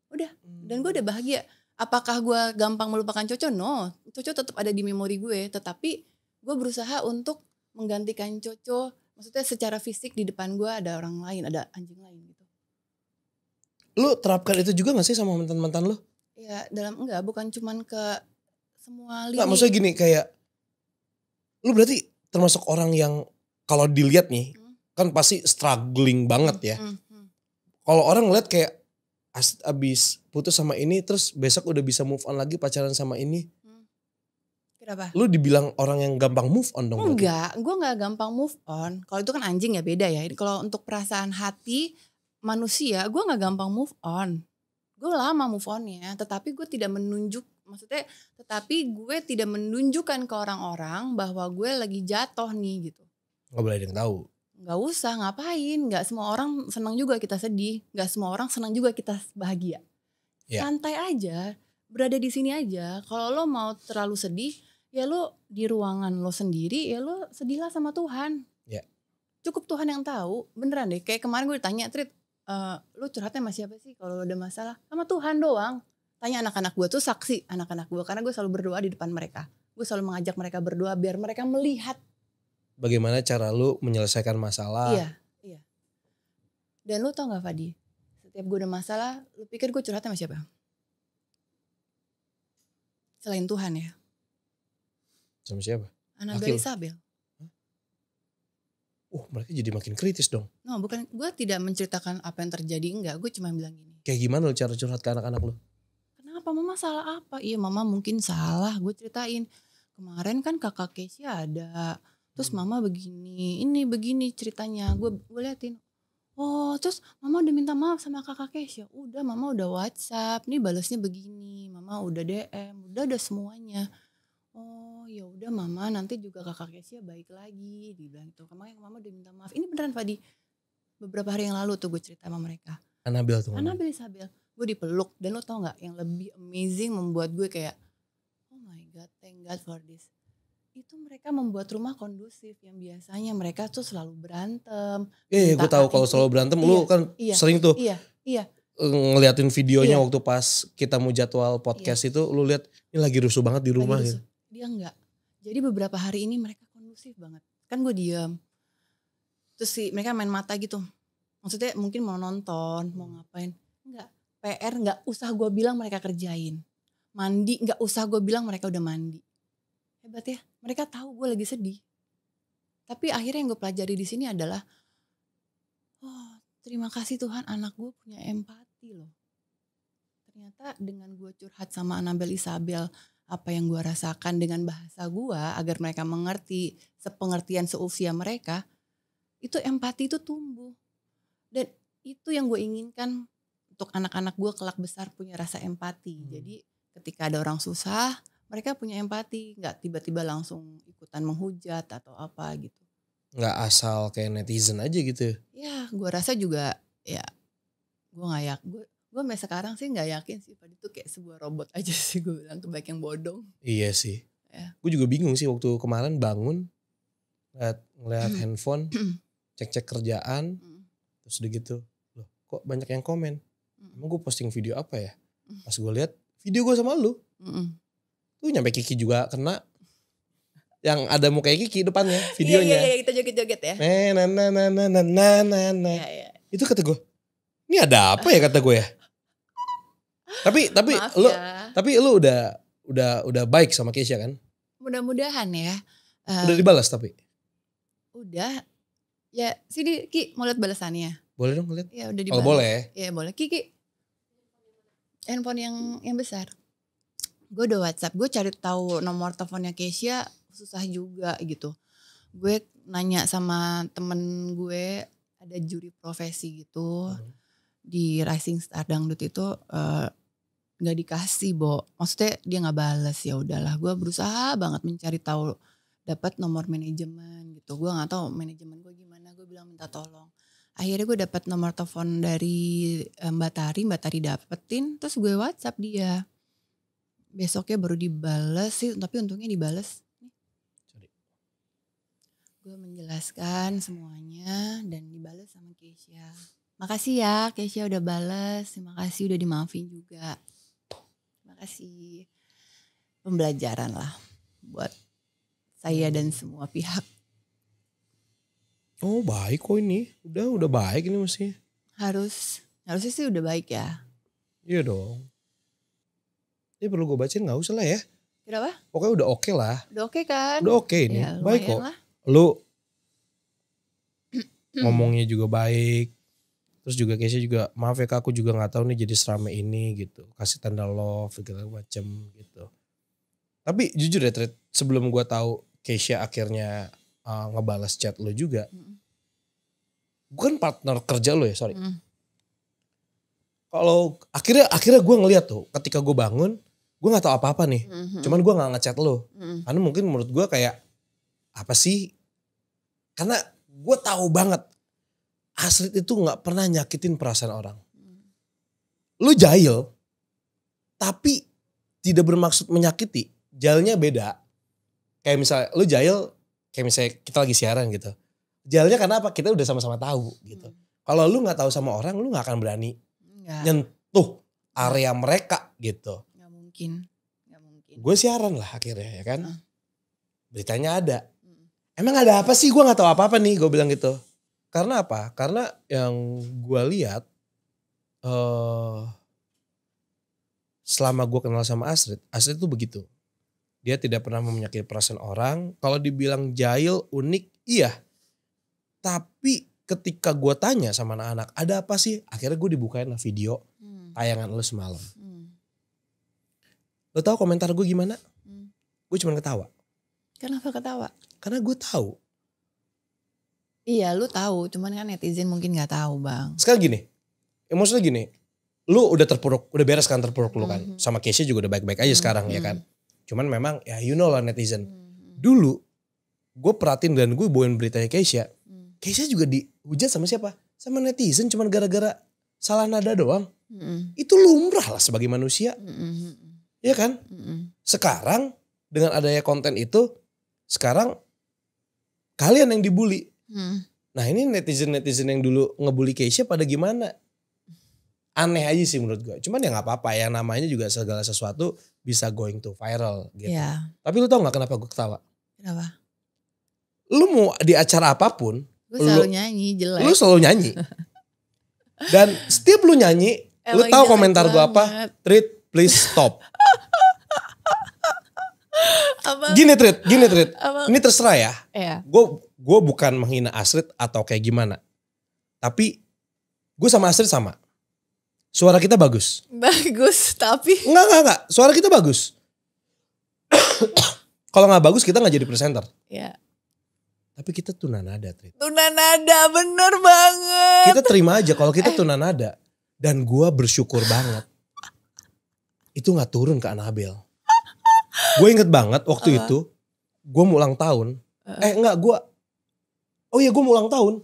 Udah, dan gue udah bahagia. Apakah gue gampang melupakan Coco? No, Coco tetap ada di memori gue. Tetapi gue berusaha untuk menggantikan Coco. Maksudnya secara fisik di depan gue ada orang lain, ada anjing lain gitu. Lu terapkan itu juga gak sih sama mantan-mantan lu? Ya bukan cuman ke semua lini. Nggak, maksudnya gini kayak, lu berarti termasuk orang yang kalau dilihat nih, kan pasti struggling banget ya. Kalau orang ngeliat kayak abis putus sama ini terus besok udah bisa move on lagi pacaran sama ini. Kenapa? Lu dibilang orang yang gampang move on dong? Enggak, gue gak gampang move on. Kalau itu kan anjing ya beda ya. Kalau untuk perasaan hati manusia gue gak gampang move on. Gue lama move onnya, tetapi gue tidak menunjukkan ke orang-orang bahwa gue lagi jatuh nih gitu. Gak boleh ada yang tahu. Gak usah, ngapain. Gak semua orang senang juga kita sedih. Gak semua orang senang juga kita bahagia. Yeah. Santai aja, berada di sini aja. Kalau lo mau terlalu sedih, ya lo di ruangan lo sendiri, ya lo sedihlah sama Tuhan. Yeah. cukup Tuhan yang tahu. Beneran deh, kayak kemarin gue ditanya, Trit, lu curhatnya sama siapa sih kalau ada masalah? Sama Tuhan doang. Tanya anak-anak gue tuh saksi anak-anak gue, karena gue selalu berdoa di depan mereka. Gue selalu mengajak mereka berdoa biar mereka melihat. Bagaimana cara lu menyelesaikan masalah. Iya. Dan lu tau gak Fadi, setiap gue ada masalah, lu pikir gue curhatnya sama siapa? Selain Tuhan ya. Sama siapa? Anabel Isabel. Mereka jadi makin kritis dong. No, bukan, gue tidak menceritakan apa yang terjadi, enggak. Gue cuma bilang gini. Kayak gimana lu cara curhat ke anak-anak lu? Kenapa mama salah apa? Iya mama mungkin salah, gue ceritain. Kemarin kan kakak Kesia ada, terus mama begini, ini begini ceritanya. Gue liatin, oh terus mama udah minta maaf sama kakak Kesia. Udah mama udah WhatsApp, nih balasnya begini. Mama udah DM, udah semuanya. Oh ya udah mama, nanti juga kakak Kesia baik lagi, dibilang gitu. Kemarin mama udah minta maaf. Ini beneran Fadi. Beberapa hari yang lalu tuh gue cerita sama mereka. Anabel tuh. Anabel Isabel. Gue dipeluk, dan lo tau gak yang lebih amazing membuat gue kayak, oh my god, thank God for this. Itu mereka membuat rumah kondusif yang biasanya mereka tuh selalu berantem. Iya gue tahu kalau selalu berantem lu kan sering tuh. Iya. Ngeliatin videonya waktu pas kita mau jadwal podcast itu, lu lihat ini lagi rusuh banget di rumah gitu. Dia enggak. Jadi beberapa hari ini mereka kondusif banget. Kan gue diam. Terus mereka main mata gitu. Maksudnya mungkin mau nonton, mau ngapain. Enggak. PR enggak usah gue bilang mereka kerjain. Mandi enggak usah gue bilang mereka udah mandi. Hebat ya. Mereka tahu gue lagi sedih. Tapi akhirnya yang gue pelajari di sini adalah, oh terima kasih Tuhan, anak gue punya empati loh. Ternyata dengan gue curhat sama Anabel Isabel, apa yang gue rasakan dengan bahasa gue agar mereka mengerti sepengertian seusia mereka, itu empati itu tumbuh. Dan itu yang gue inginkan untuk anak-anak gue kelak besar punya rasa empati. Jadi ketika ada orang susah, mereka punya empati, gak tiba-tiba langsung ikutan menghujat atau apa gitu. Gak asal kayak netizen aja gitu. Ya gue rasa juga ya gue gak gue sampai sekarang sih gak yakin sih Fadi itu kayak sebuah robot aja sih, gue bilang kebaik yang bodong. Iya sih. Ya. Gue juga bingung sih waktu kemarin bangun ngeliat handphone, cek-cek kerjaan, terus udah gitu, loh kok banyak yang komen. Emang gue posting video apa ya? Pas gue lihat video gue sama lu, tuh nyampe Kiki juga kena. Yang ada muka Kiki depannya videonya. Iya kita joget-joget ya. Iya. Itu kata gue, ini ada apa ya kata gue ya? Tapi Maaf lu ya. Tapi lu udah baik sama Kesia kan? Mudah-mudahan ya. Udah dibalas tapi? Udah. Ya sini Ki mau lihat balasannya. Boleh dong lihat. Ya udah dibalas. Kalau boleh. Ya boleh. Ki. Handphone yang besar. Gue udah WhatsApp. Gue cari tahu nomor teleponnya Kesia susah juga gitu. Gue nanya sama temen gue, ada juri profesi gitu. Di Rising Star Dangdut itu nggak dikasih, Bo. Maksudnya dia nggak balas. Ya udahlah, gue berusaha banget mencari tahu dapat nomor manajemen gitu. Gue nggak tahu manajemen gue gimana. Gue bilang minta tolong. Akhirnya gue dapat nomor telepon dari Mbak Tari dapetin, terus gue WhatsApp dia. Besoknya baru dibales sih, tapi untungnya dibales. Gue menjelaskan semuanya dan dibales sama Kesia. Makasih ya Kesia udah bales, terima kasih udah dimaafin juga. Terima kasih. Pembelajaran lah buat saya dan semua pihak. Oh baik kok ini, udah baik ini mesti. Harusnya sih udah baik ya. Iya dong. Ini perlu gue bacain gak usah lah ya. Kenapa? Pokoknya udah oke lah. Udah oke kan? Udah oke ini, Ya, baik kok. lah. Lu ngomongnya juga baik. Terus juga Kesia juga, maaf ya Kak, aku juga gak tahu nih jadi serame ini gitu. Kasih tanda love segala macem gitu. Tapi jujur ya Tret, sebelum gue tahu Kesia akhirnya ngebalas chat lu juga. Gue kan partner kerja lu ya, sorry. Kalau akhirnya gue ngeliat tuh, ketika gue bangun, gue gak tahu apa-apa nih. Cuman gue gak ngechat lu. Karena mungkin menurut gue kayak, apa sih? Karena gue tahu banget, Astrid itu gak pernah nyakitin perasaan orang. Lu jahil, tapi tidak bermaksud menyakiti. Jahilnya beda. Kayak misalnya lu jahil, kayak misalnya kita lagi siaran gitu. Jailnya karena apa? Kita udah sama-sama tahu gitu. Kalau lu nggak tahu sama orang, lu nggak akan berani nyentuh area mereka gitu. Nggak mungkin. Gue siaran lah akhirnya ya kan. Beritanya ada. Emang ada apa sih? Gue nggak tahu apa-apa nih. Gue bilang gitu. Karena apa? Karena yang gue lihat selama gue kenal sama Astrid tuh begitu. Dia tidak pernah menyakiti perasaan orang. Kalau dibilang jahil, unik, iya. Tapi ketika gue tanya sama anak-anak, ada apa sih? Akhirnya gue dibukain lah video tayangan lu semalam. Lo tahu komentar gue gimana? Gue cuma ketawa. Kenapa ketawa? Karena gue tahu. Iya lu tahu, cuman kan netizen mungkin gak tahu bang. Sekarang gini, maksudnya gini, lu udah terpuruk, udah beres kan terpuruk lu kan. Sama Keisha juga udah baik-baik aja sekarang ya kan. Cuman memang ya you know lah netizen. Dulu gue perhatiin dan gue bawain beritanya Keisha. Keisha juga dihujat sama siapa? Sama netizen cuman gara-gara salah nada doang. Itu lumrah lah sebagai manusia. Iya kan? Sekarang dengan adanya konten itu, sekarang kalian yang dibully. Nah ini netizen-netizen yang dulu ngebully Keisha pada gimana? Aneh aja sih menurut gue. Cuman ya gak apa-apa, yang namanya juga segala sesuatu bisa going to viral gitu. Yeah. Tapi lu tau gak kenapa gue ketawa? Kenapa? Lu mau di acara apapun, Gue selalu nyanyi jelek. lu selalu nyanyi. Dan setiap lu nyanyi, lu tahu komentar gue apa? Trit, please stop. Gini Trit. Ini terserah ya. Iya. Gue bukan menghina Astrid atau kayak gimana. Tapi gue sama Astrid sama. Suara kita bagus. Bagus tapi. Enggak. Suara kita bagus. Kalau gak bagus kita gak jadi presenter. Iya. Tapi kita tunanada Trit. Tunanada bener banget. Kita terima aja kalau kita tunanada. Dan gue bersyukur banget. Itu gak turun ke Anabel. Gue inget banget waktu itu. Gue mau ulang tahun. Gue mau ulang tahun.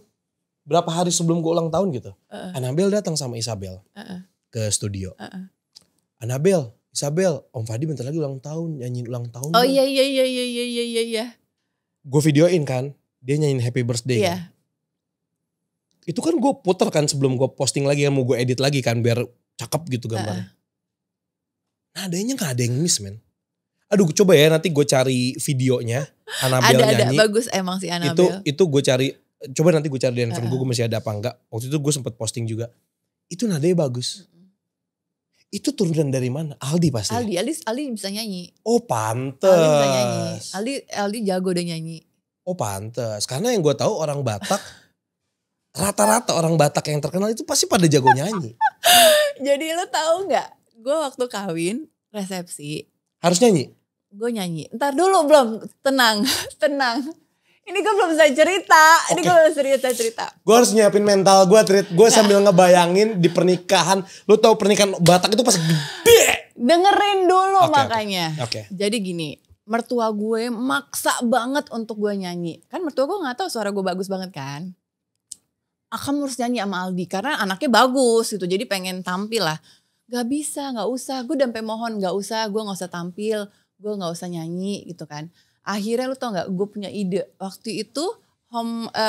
Berapa hari sebelum gue ulang tahun gitu. Anabel datang sama Isabel. Ke studio. Anabel, Isabel, Om Fadi bentar lagi ulang tahun. Nyanyiin ulang tahun. Oh iya. Gue videoin kan. Dia nyanyiin happy birthday Iya. kan. Itu kan gue puter kan sebelum gue posting lagi. Yang mau gue edit lagi kan. Biar cakep gitu gambarnya. Nadanya gak ada yang miss men. Aduh coba ya nanti gue cari videonya. Anabel nyanyi. Ada bagus emang si Anabel. Itu gue cari. Coba nanti gue cari di handphone gue masih ada apa enggak. Waktu itu gue sempet posting juga. Itu nadanya bagus. Itu turunan dari mana? Aldi pasti. Aldi bisa nyanyi. Oh pantes. Aldi bisa nyanyi. Aldi jago udah nyanyi. Oh pantes. Karena yang gue tahu orang Batak. Rata-rata orang Batak yang terkenal itu pasti pada jago nyanyi. Jadi lo tahu gak? Gue waktu kawin resepsi. Harus nyanyi? Gue nyanyi. Ntar dulu belum. Tenang. Ini gue belum bisa cerita. Ini gue belum cerita. Gue harus nyiapin mental gue, Trit. Gue sambil ngebayangin di pernikahan. Lu tahu pernikahan Batak itu pas gede. Dengerin dulu makanya. Oke. Jadi gini, mertua gue maksa banget untuk gue nyanyi. Kan mertua gue gak tahu suara gue bagus banget kan. Kamu harus nyanyi sama Aldi karena anaknya bagus gitu. Jadi pengen tampil lah. Gak bisa, gak usah. Gue sampai mohon gak usah. Gue gak usah tampil. Gue gak usah nyanyi gitu kan. Akhirnya lu tau gak, gue punya ide. Waktu itu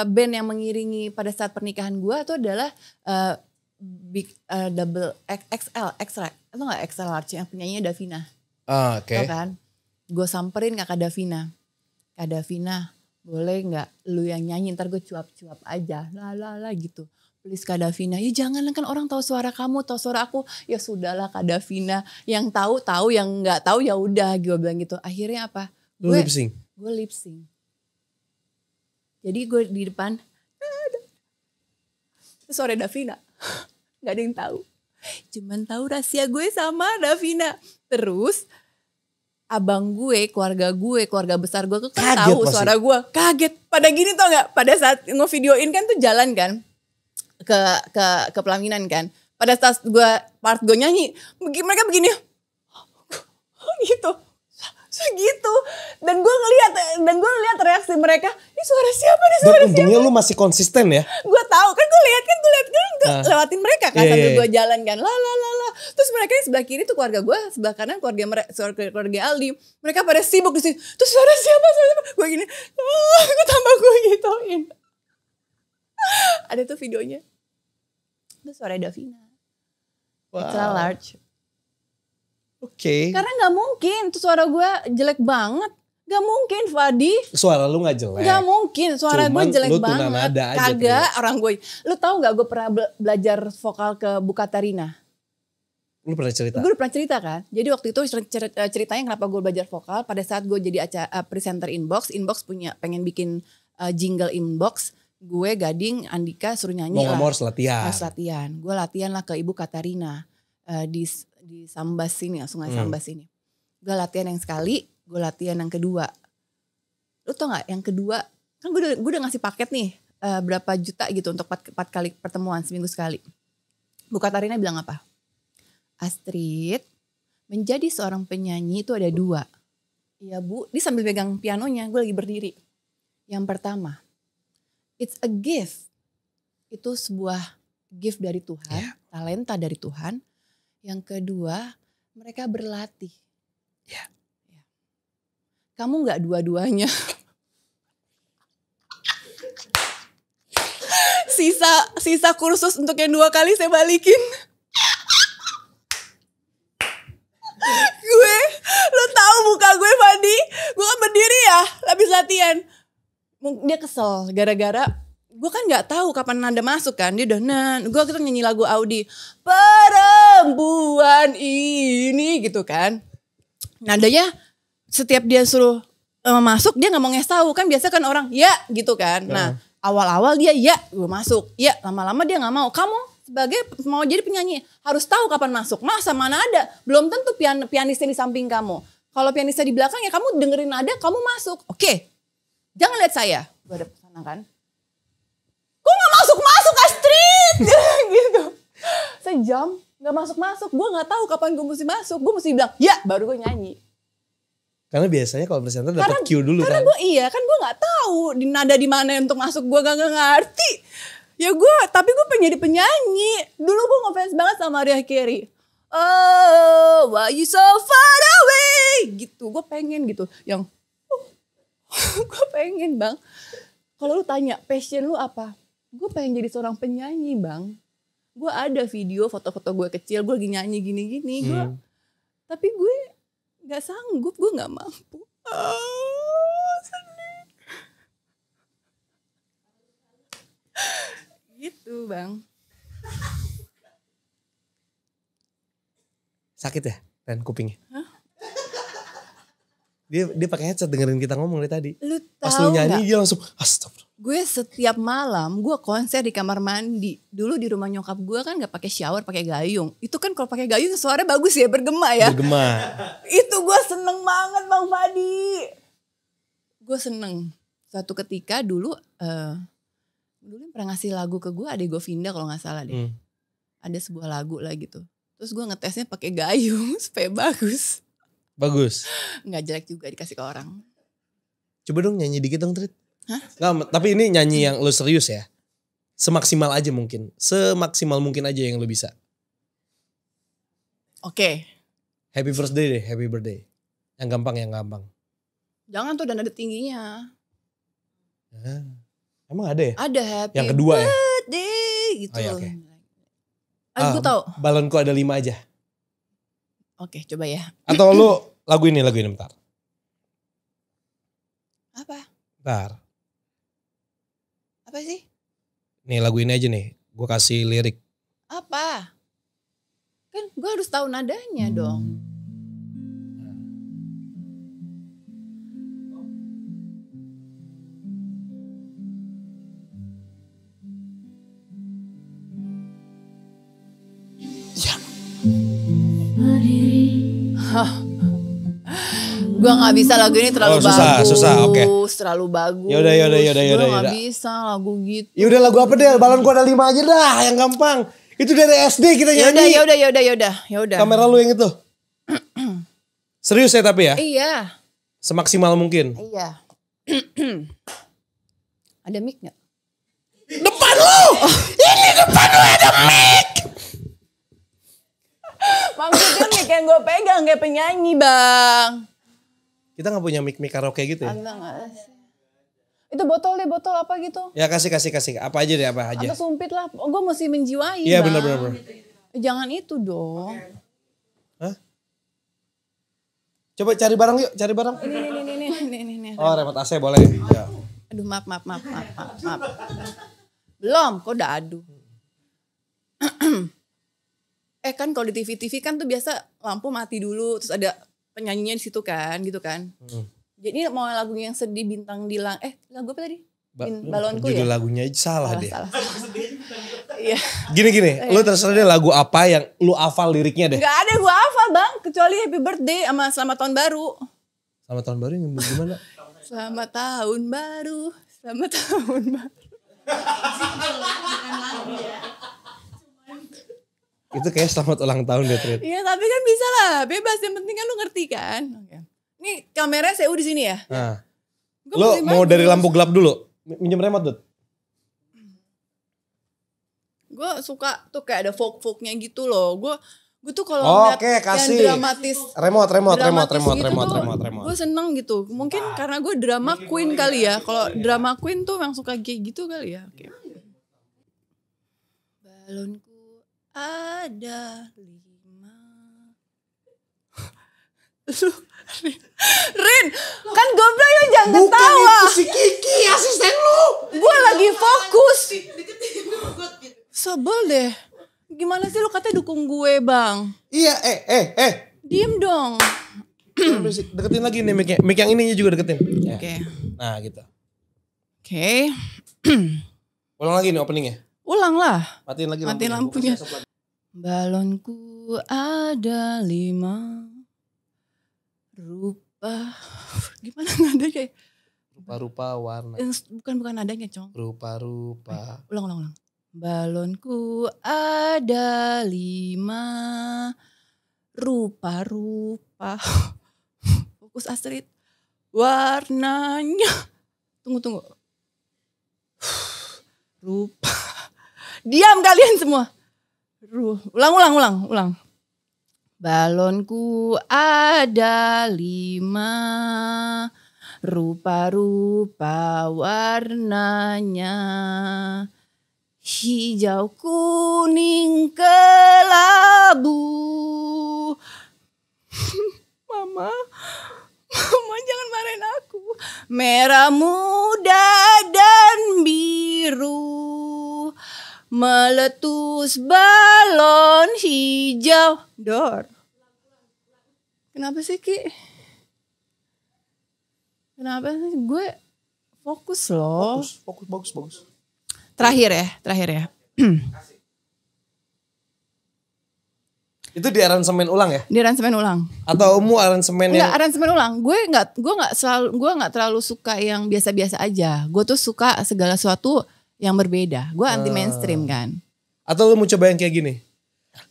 band yang mengiringi pada saat pernikahan gue itu adalah double XL. Itu gak XL large yang penyanyinya Davina. Oke. Tau kan? Gue samperin Kak Davina. Kak Davina boleh gak lu yang nyanyi ntar gue cuap-cuap aja. Lah gitu. Please Kak Davina. Ya jangan kan orang tahu suara kamu, tahu suara aku. Ya sudahlah Kak Davina. Yang tahu, yang gak tahu ya udah gue bilang gitu. Akhirnya apa? Lu lip sync? Gue lip sync. Jadi gue di depan. Itu suara Davina. Gak ada yang tahu. Cuman tahu rahasia gue sama Davina. Terus abang gue, keluarga besar gue tuh kan tahu suara gue. Kaget. Pada gini tau gak? Pada saat ngevideoin kan tuh jalan kan. Ke pelaminan kan. Pada saat gue nyanyi. Mereka begini. Gitu. Segitu. Dan gue ngeliat reaksi mereka. Ini suara siapa nih? Dan untungnya lu masih konsisten ya. Gue tahu kan gue lihat lewatin mereka kan sambil gue jalan kan. Terus mereka yang sebelah kiri tuh keluarga gue, sebelah kanan keluarga Aldi. Mereka pada sibuk di situ. Terus suara siapa? Gue gini. Gue tambah gue gituin. Ada tuh videonya. Itu suara Davina. Wow. Extra large. Oke. Karena gak mungkin tuh suara gue jelek banget. Gak mungkin Fadi. Suara lu gak jelek. Gak mungkin suara gue jelek lu banget. tunanada aja, Kagak orang gue. Lu tahu gak gue pernah belajar vokal ke Bu Katarina? Lu pernah cerita? Gue udah pernah cerita kan. Jadi waktu itu ceritanya kenapa gue belajar vokal. Pada saat gue jadi presenter Inbox punya pengen bikin jingle Inbox. Gue Gading, Andika suruh nyanyi lah. Mau harus latihan. Harus latihan. Gue latihan lah ke Ibu Katarina. Di Sambas sini, Sungai Sambas ini. Gue latihan yang sekali, gue latihan yang kedua. Lu tau gak yang kedua, kan gue udah ngasih paket nih. Berapa juta gitu untuk 4 kali pertemuan seminggu sekali. Bu Katarina bilang apa? Astrid, menjadi seorang penyanyi itu ada 2. Iya Bu, dia sambil pegang pianonya, gue lagi berdiri. Yang pertama, it's a gift. Itu sebuah gift dari Tuhan, talenta dari Tuhan. Yang kedua, mereka berlatih. Ya. Kamu gak dua-duanya. Sisa kursus untuk yang 2 kali saya balikin. Lu tahu muka gue Fadi, gue kan berdiri ya, habis latihan. Dia kesel gara-gara gue kan nggak tahu kapan nada masuk kan. Dia udah gue kita nyanyi lagu Audi, perempuan ini gitu kan. Nadanya setiap dia suruh masuk dia nggak mau nges tahu kan, biasa kan orang ya gitu kan. Nah awal-awal dia ya gue masuk, ya lama-lama dia nggak mau. Kamu sebagai mau jadi penyanyi harus tahu kapan masuk. Masa mana ada? Belum tentu pianisnya di samping kamu. Kalau pianisnya di belakang ya kamu dengerin nada, kamu masuk. Oke. Jangan lihat saya. Gue ada pesanan kan. Kok gak masuk-masuk Astrid? Gitu. Sejam gak masuk-masuk. Gue gak tahu kapan gue mesti masuk. Gue mesti bilang ya baru gue nyanyi. Karena biasanya kalau presenter dapat cue dulu karena kan. Karena gue gak tahu di nada di mana untuk masuk. Gue gak ngerti. Ya tapi gue pengen jadi penyanyi. Dulu gue ngefans banget sama Mariah Carey. Oh, why you so far away? Gitu, gue pengen gitu. Yang, gue pengen bang. Kalau lu tanya, passion lu apa? Gue pengen jadi seorang penyanyi bang. Gue ada video, foto-foto gue kecil, gue lagi nyanyi gini-gini. Tapi gue gak sanggup, gue gak mampu. Sedih. Gitu bang. Sakit ya dan kupingnya? Hah? Dia pakai headset dengerin kita ngomong dari tadi. Lu tahu pas lu nyanyi gak? dia langsung astagfirullah. Gue setiap malam gue konser di kamar mandi. Dulu di rumah nyokap gue kan gak pakai shower, pakai gayung. Itu kan kalau pakai gayung suaranya bagus ya, bergema ya. Bergema. Itu gue seneng banget Bang Fadi. Gue seneng. Suatu ketika dulu yang pernah ngasih lagu ke gue Ade Govinda kalau gak salah deh. Ada sebuah lagu lah gitu. Terus gue ngetesnya pakai gayung supaya bagus. Bagus. Nggak jelek juga dikasih ke orang. Coba dong nyanyi dikit dong Trit. Hah? Nggak, tapi ini nyanyi yang lu serius ya. Semaksimal aja mungkin. Semaksimal mungkin aja yang lu bisa. Oke. Happy birthday deh, happy birthday. Yang gampang. Jangan tuh dan ada tingginya. Emang ada ya? Ada happy yang kedua birthday ya? gitu. Oh, ya, oke. Gue tau. Balonku ada 5 aja. Oke, coba ya. Atau lu lagu ini bentar. Apa sih? Nih lagu ini aja nih. Gue kasih lirik. Apa? Kan gue harus tahu nadanya dong. Gue gak bisa lagu ini terlalu bagus. Susah, oke. Terlalu bagus. Yaudah. Gue gak bisa lagu gitu. Yaudah lagu apa deh? Balonku ada 5 aja dah, yang gampang. Itu dari SD kita nyanyi. Yaudah. Kamera lu yang itu. Serius ya tapi ya? Iya. Semaksimal mungkin. Iya. Ada mic gak? Depan lu! Ini depan lu ada mic! Maksudnya mic yang gue pegang kayak penyanyi bang. Kita gak punya mic karaoke gitu ya? Ada gak sih? Itu botol apa gitu. Ya kasih. Apa aja deh, apa aja. Atau sumpit lah. Gue mesti menjiwai. Iya Bang. benar. Jangan itu dong. Hah? Coba cari barang yuk, cari barang. Ini. Oh remote AC boleh. Ya. Aduh maaf. Belum, kok udah aduh. Kan kalau di TV kan tuh biasa lampu mati dulu. Terus ada penyanyinya di situ kan, gitu kan. Jadi mau lagu yang sedih bintang di lagu apa tadi? Balonku judul ya? lagunya salah deh. Salah. Iya. Gini, lu terserah deh lagu apa yang lu hafal liriknya deh. Gak ada gua hafal bang, kecuali Happy Birthday sama Selamat Tahun Baru. Selamat tahun baru yang gimana? Selamat tahun baru. Itu kayak selamat ulang tahun deh, Trit. Iya tapi kan bisa lah, bebas yang penting kan lu ngerti kan. Oke. Ini kameranya CU di sini ya. Nah. Gua Lo masih mau bagus. dari lampu gelap dulu? Minjem remote, Dut. Gue suka tuh kayak ada folk-folknya gitu loh. Gue tuh kalau ngeliat Oke, kasih. yang dramatis Remote. gue seneng gitu. Mungkin karena gue drama queen kali ya. Kalau drama queen tuh yang suka kayak gitu kali ya. Oke. Balonku ada 5. Rin, kan gue bilang lu jangan ketawa. Bukan itu si Kiki, asisten lu. Gue lagi fokus. Sebel deh. Gimana sih lu katanya dukung gue bang? Iya, Diem dong. Deketin lagi nih mic-nya. Mic yang ininya juga deketin. Ya. Oke. Nah gitu. Oke. Ulang lagi nih openingnya. Ulang lah. Matiin lagi Matiin lampunya. Balonku ada 5 rupa. Gimana nadanya? Rupa-rupa warna. Bukan nadanya, Cong. Rupa-rupa. Ulang. Balonku ada 5 rupa-rupa. Fokus Astrid. Warnanya. Tunggu. Rupa. Diam kalian semua. Ulang. Balonku ada 5 rupa-rupa warnanya. Hijau, kuning, kelabu. Mama jangan marahin aku. Merah muda dan biru. Meletus balon hijau. Dor. Kenapa sih Ki? Kenapa sih? Gue fokus loh. Fokus, bagus. Terakhir ya. Itu di aransemen ulang ya? Di aransemen ulang. Atau aransemen yang... Enggak, aransemen ulang. Gue nggak terlalu suka yang biasa-biasa aja. Gue tuh suka segala sesuatu yang berbeda. Gue anti mainstream kan. Atau lu mau coba yang kayak gini?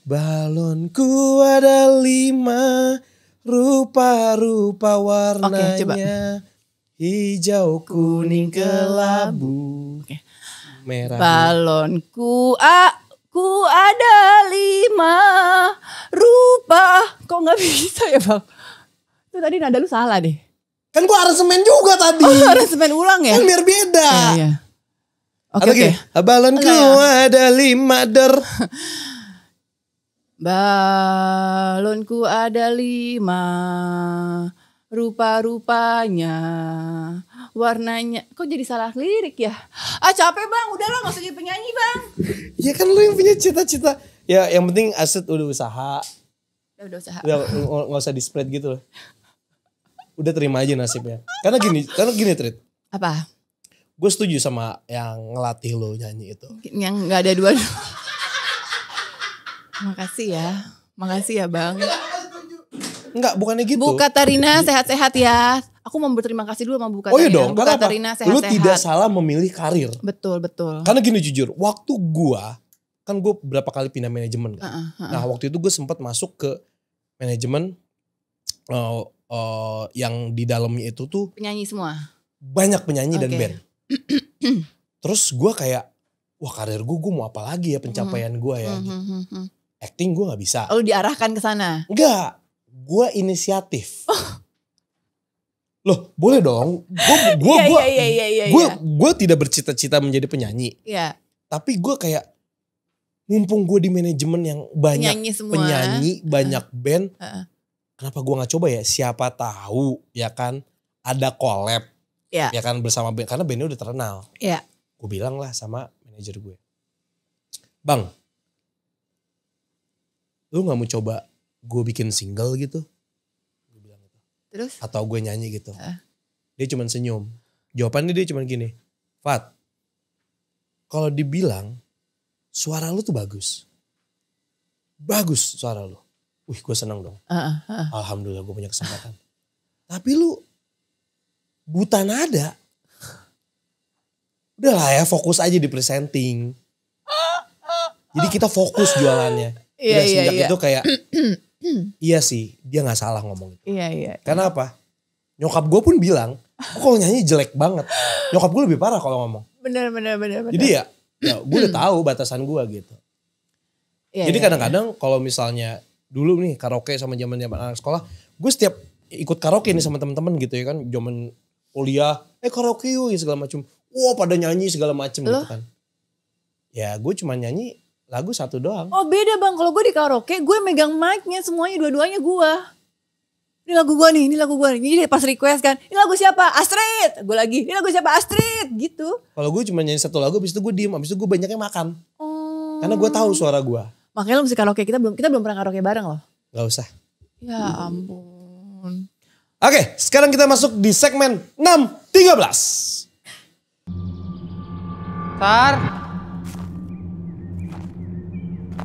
Balonku ada 5 rupa-rupa warnanya. Oke, coba. Hijau, kuning, kelabu. Oke. Merah. Balonku ada 5 rupa. Kok gak bisa ya bang? Itu tadi nada lu salah deh. Kan gua aransemen juga tadi. Oh aransemen ulang ya? Kan biar beda. Iya. Oke. Balonku ada 5 der. Balonku ada 5 rupa-rupanya. Warnanya. Kok jadi salah lirik ya? Capek bang. Udah lah gak usah jadi penyanyi bang. Ya kan lu yang punya cita-cita. Ya yang penting Astrid udah usaha. Udah usaha. Udah gak usah di spread gitu loh. Udah terima aja nasibnya. Karena gini Trit. Apa? Gue setuju sama yang ngelatih lo nyanyi itu. Yang gak ada dua. Makasih ya bang. Enggak, bukannya gitu. Bu Katarina sehat-sehat ya. Aku mau berterima kasih dulu sama Bu Katarina. Oh iya dong, Bu Katarina sehat-sehat. Lu tidak salah memilih karir. Betul. Karena gini jujur, waktu kan gue berapa kali pindah manajemen kan. Nah waktu itu gue sempat masuk ke manajemen yang di dalamnya itu tuh. Penyanyi semua? Banyak penyanyi dan band. Terus gue kayak, wah karir gue mau apa lagi ya pencapaian gue ya. Gitu. Acting gue gak bisa. Lalu diarahkan ke sana? Enggak, gue inisiatif. Loh boleh dong. Gue tidak bercita-cita menjadi penyanyi. Iya. Tapi gue kayak mumpung gue di manajemen yang banyak penyanyi, banyak band. Kenapa gue gak coba ya? Siapa tahu ya kan ada collab. Ya kan bersama band. Karena bandnya udah terkenal. Iya. Gue bilang lah sama manajer gue. Bang, lu gak mau coba gue bikin single gitu? Terus? Atau gue nyanyi gitu. Dia cuman senyum. Jawabannya dia cuman gini. Fat, kalau dibilang suara lu tuh bagus. Bagus suara lu. Wih gue seneng dong. Alhamdulillah gue punya kesempatan. Tapi lu buta nada. Udah lah ya fokus aja di presenting. Jadi kita fokus jualannya. Udah sejak itu kayak iya sih, dia gak salah ngomong itu. Iya. Karena apa? Nyokap gue pun bilang, kalau nyanyi jelek banget. Nyokap gue lebih parah kalau ngomong. Bener. Jadi ya gue udah tahu batasan gue gitu. Jadi kadang-kadang kalau misalnya dulu nih karaoke sama zaman-zaman anak sekolah, gue setiap ikut karaoke nih sama temen-temen gitu ya kan, zaman kuliah, karaoke yuk segala macam. Wah pada nyanyi segala macam gitu kan. Ya gue cuma nyanyi lagu satu doang. Oh beda bang, kalau gue di karaoke gue megang mic-nya semuanya, dua-duanya gue. Ini lagu gue nih, ini lagu gue nih. Jadi pas request kan, ini lagu siapa? Astrid. Gue lagi, ini lagu siapa? Astrid gitu. Kalau gue cuma nyanyi satu lagu, habis itu gue diem, habis itu gue banyaknya makan. Karena gue tahu suara gue. Makanya lo mesti karaoke, kita belum pernah karaoke bareng loh. Gak usah. Ya ampun. Oke, sekarang kita masuk di segmen 6.13.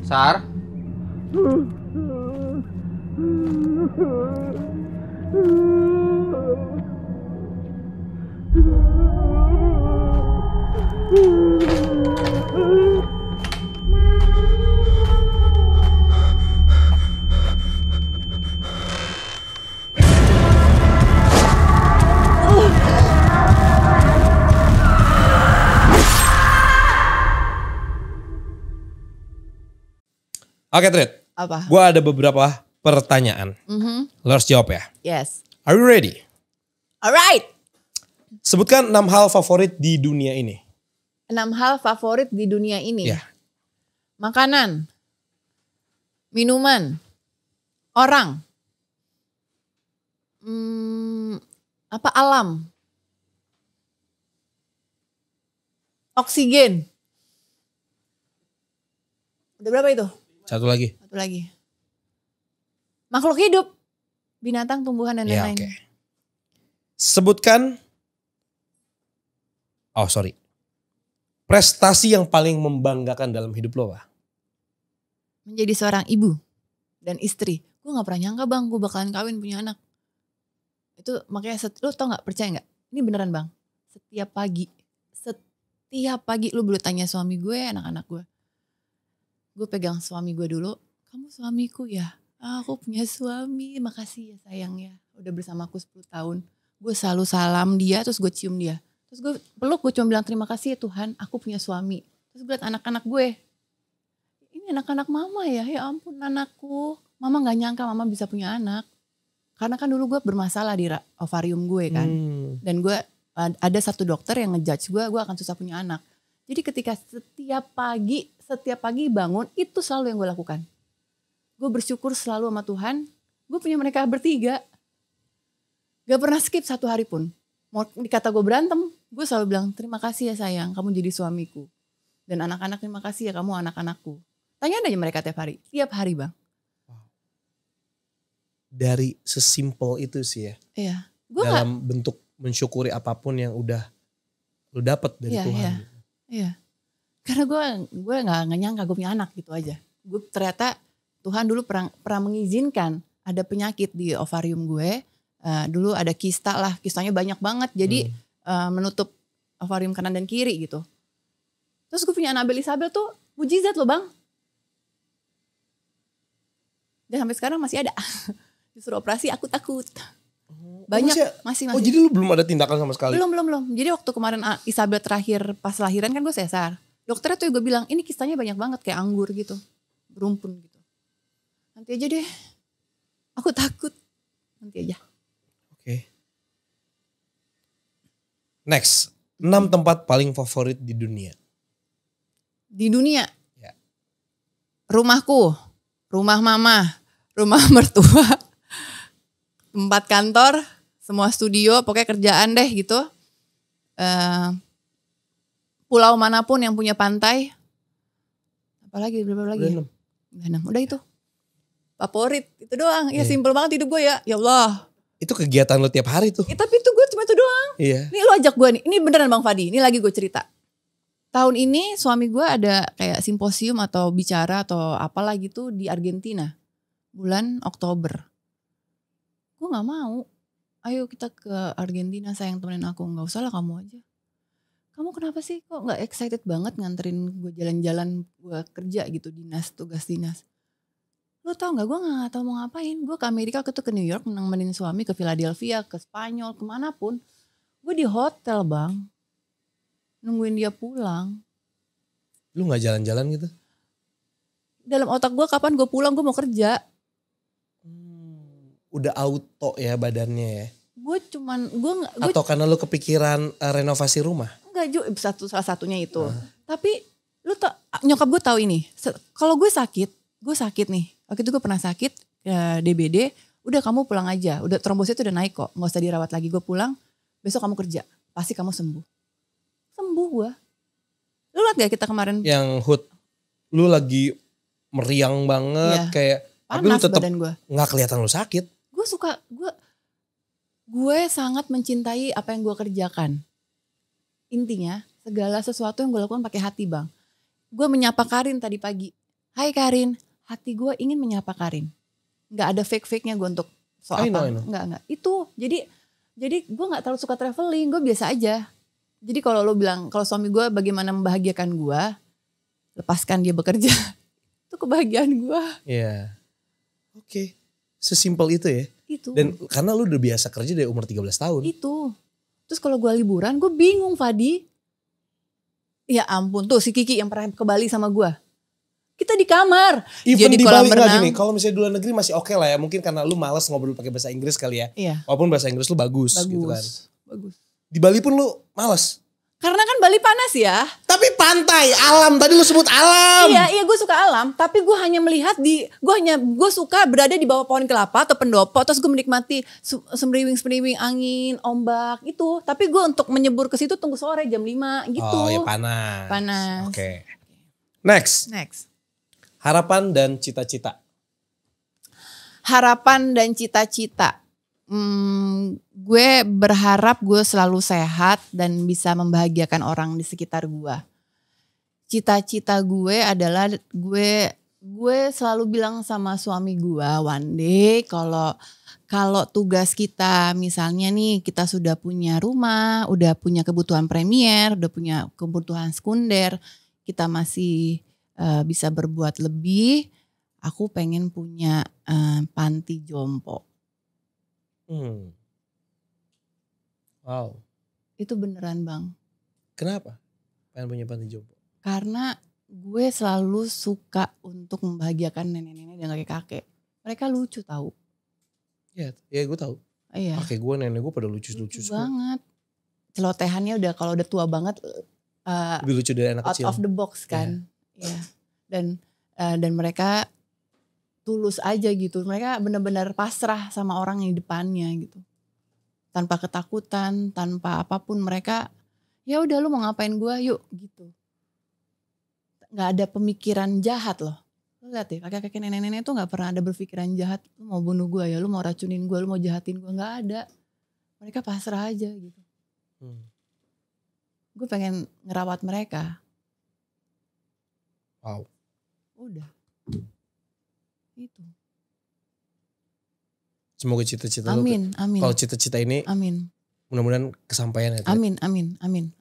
Sar. Oke Trit, Apa? gue ada beberapa pertanyaan. Lo harus jawab ya. Yes. Are you ready? Alright. Sebutkan 6 hal favorit di dunia ini. 6 hal favorit di dunia ini. Ya. Makanan. Minuman. Orang. Alam. Oksigen. Udah berapa itu? Satu lagi. Makhluk hidup. Binatang, tumbuhan, dan Ya, lain-lain. oke. Sebutkan. Prestasi yang paling membanggakan dalam hidup lo apa? Menjadi seorang ibu dan istri. Gue gak pernah nyangka bang, gue bakalan kawin punya anak. Itu makanya lo tau gak, percaya gak? Ini beneran bang. Setiap pagi lo boleh tanya suami gue, anak-anak gue. Gue pegang suami gue dulu. Kamu suamiku ya? Aku punya suami, makasih ya sayang ya. Udah bersama aku 10 tahun. Gue selalu salam dia, terus gue cium dia. Terus gue peluk, gue cuma bilang terima kasih ya Tuhan, aku punya suami. Terus gue liat anak-anak gue. Ini anak-anak mama ya, ya ampun anakku. Mama gak nyangka mama bisa punya anak. Karena kan dulu gue bermasalah di ovarium gue kan. Dan gue ada satu dokter yang ngejudge gue akan susah punya anak. Jadi ketika setiap pagi bangun, itu selalu yang gue lakukan. Gue bersyukur selalu sama Tuhan, gue punya mereka bertiga. Gak pernah skip satu hari pun. Mau dikata gue berantem, gue selalu bilang terima kasih ya sayang, kamu jadi suamiku. Dan anak-anak terima kasih ya kamu anak-anakku. Tanya aja mereka tiap hari bang. Dari sesimpel itu sih ya. Iya. Dalam bentuk mensyukuri apapun yang udah lo dapet dari Tuhan. Iya. Karena gue gak nyangka gue punya anak gitu aja. Gue ternyata Tuhan dulu pernah mengizinkan ada penyakit di ovarium gue. Dulu ada kista lah, kistanya banyak banget. Jadi menutup ovarium kanan dan kiri gitu. Terus gue punya Annabelle Isabel tuh mujizat loh bang. Dan sampai sekarang masih ada. Disuruh operasi aku takut. Banyak masih. Oh jadi lu belum ada tindakan sama sekali? Belum. Jadi waktu kemarin Isabel terakhir pas lahiran kan gue sesar. Dokternya tuh gue bilang ini kistanya banyak banget kayak anggur gitu. Berumpun gitu. Nanti aja deh. Aku takut. Nanti aja. Oke. Next, 6 tempat paling favorit di dunia. Di dunia. Ya. Rumahku, rumah mama, rumah mertua, tempat kantor, semua studio, pokoknya kerjaan deh gitu. Pulau manapun yang punya pantai. Apalagi berapa lagi? Udah 6. Udah itu. Favorit itu doang. Ya Iya. simpel banget hidup gue ya. Ya Allah. Itu kegiatan lo tiap hari tuh. Tapi itu gue cuma itu doang. Iya. Nih lo ajak gue nih. Ini beneran Bang Fadi. Ini lagi gue cerita. Tahun ini suami gue ada kayak simposium atau bicara atau apalah gitu di Argentina. Bulan Oktober. Gue gak mau. Ayo kita ke Argentina sayang, temenin aku. Gak usah lah kamu aja. Kamu kenapa sih kok gak excited banget nganterin gue jalan-jalan gue kerja gitu, dinas, tugas dinas. Lo tau gak, gue gak tau mau ngapain. Gue ke Amerika, ke New York, nemenin suami ke Philadelphia, ke Spanyol, kemanapun. Gue di hotel bang, nungguin dia pulang. Lu gak jalan-jalan gitu? Dalam otak gue kapan gue pulang, gue mau kerja. Udah auto ya badannya ya? Gue cuman, Atau karena lu kepikiran renovasi rumah? Enggak juga, salah satunya itu. Tapi lu nyokap gue tahu ini. Kalau gue sakit nih. Waktu itu gue pernah sakit DBD. Udah kamu pulang aja. Udah trombositnya tuh udah naik kok. Nggak usah dirawat lagi. Gue pulang. Besok kamu kerja. Pasti kamu sembuh. Sembuh gue. Lu liat gak kita kemarin? Yang HUT. Lu lagi meriang banget. Iya. Kayak. Tapi lu Panas tetap badan gue. gak kelihatan lu sakit. Gue sangat mencintai apa yang gue kerjakan. Intinya segala sesuatu yang gue lakukan pakai hati bang. Gue menyapa Karin tadi pagi. Hai Karin, hati gue ingin menyapa Karin. Gak ada fake-fake-nya gue untuk soal apa. I know. Enggak. Itu jadi gue gak terlalu suka traveling. Gue biasa aja. Jadi kalau lo bilang, kalau suami gue bagaimana membahagiakan gue. Lepaskan dia bekerja. Itu kebahagiaan gue. Iya. Oke. Sesimpel itu ya. Itu. Dan karena lu udah biasa kerja dari umur 13 tahun. Itu. Terus kalau gue liburan, gue bingung Fadi. Ya ampun, tuh si Kiki yang pernah ke Bali sama gue. Kita di kamar. Even Jadi di kolam Bali enggak renang. gini, kalau misalnya di luar negeri masih oke lah ya. Mungkin karena lu malas ngobrol pakai bahasa Inggris kali ya. Iya. Walaupun bahasa Inggris lu bagus gitu kan. Bagus. Di Bali pun lu malas. Karena kan Bali panas ya. Tapi pantai, alam, tadi lu sebut alam. Iya gue suka alam. Tapi gue hanya melihat gue suka berada di bawah pohon kelapa atau pendopo. Terus gue menikmati semeriwing angin, ombak itu. Tapi gue untuk menyebur ke situ tunggu sore jam 5 gitu. Oh ya panas. Panas. Oke. Next. Harapan dan cita-cita. Harapan dan cita-cita. Gue berharap gue selalu sehat dan bisa membahagiakan orang di sekitar gue. Cita-cita gue adalah gue selalu bilang sama suami gue, one day kalau tugas kita misalnya nih kita sudah punya rumah, udah punya kebutuhan premier, udah punya kebutuhan sekunder, kita masih bisa berbuat lebih. Aku pengen punya panti jompo. Wow. Itu beneran bang. Kenapa pengen punya panti jompo? Karena gue selalu suka untuk membahagiakan nenek-nenek dan kakek-kakek. Mereka lucu tahu. Ya gue tahu. Iya. Kakek gue, nenek gue pada lucu-lucu banget. Celotehannya udah kalau udah tua banget. Lebih lucu dari anak out kecil. Out of the box kan. Iya. Dan mereka tulus aja gitu. Mereka benar-benar pasrah sama orang yang di depannya gitu. Tanpa ketakutan, tanpa apapun mereka, ya udah lu mau ngapain gue, yuk gitu. Gak ada pemikiran jahat loh. Lu lihat ya, kakek-kakek nenek-nenek tuh gak pernah ada berpikiran jahat. Lu mau bunuh gue ya, lu mau racunin gue, lu mau jahatin gue, gak ada. Mereka pasrah aja gitu. Gue pengen ngerawat mereka. Wow. Udah. Itu. Semoga cita-cita lu. Amin. Kalau cita-cita ini. Amin. Mudah-mudahan kesampaian ya. Amin.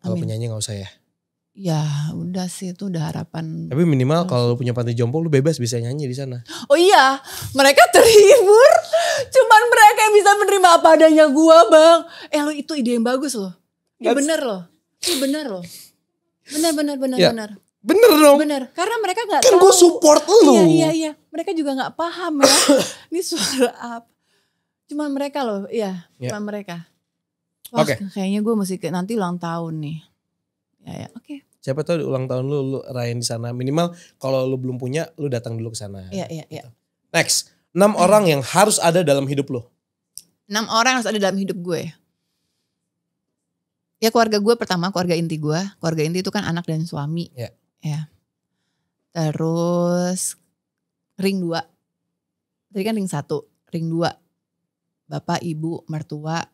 Kalau penyanyi gak usah ya. Ya udah sih, itu udah harapan. Tapi minimal kalau lu punya panti jompo lu bebas bisa nyanyi di sana. Oh iya, mereka terhibur. Cuman mereka yang bisa menerima apa adanya gua bang. Lu itu ide yang bagus loh. Ini bener loh. Ini bener loh. Bener. Ya. Bener dong. Bener, karena mereka gak kan tahu. Kan gue support lu. Iya. Mereka juga gak paham ya. Ini suara apa. Cuma mereka loh, cuma mereka. Wah, Oke. kayaknya gue mesti nanti ulang tahun nih. Ya, oke. Siapa tahu di ulang tahun lu rayain di sana. Minimal kalau lu belum punya, lu datang dulu ke sana. Iya. Next, 6 orang yang harus ada dalam hidup lu. 6 orang harus ada dalam hidup gue. Ya keluarga gue pertama, keluarga inti gue. Keluarga inti itu kan anak dan suami. Ya. Ya. Terus ring 2. Tadi kan ring 1, ring 2. Bapak, ibu, mertua,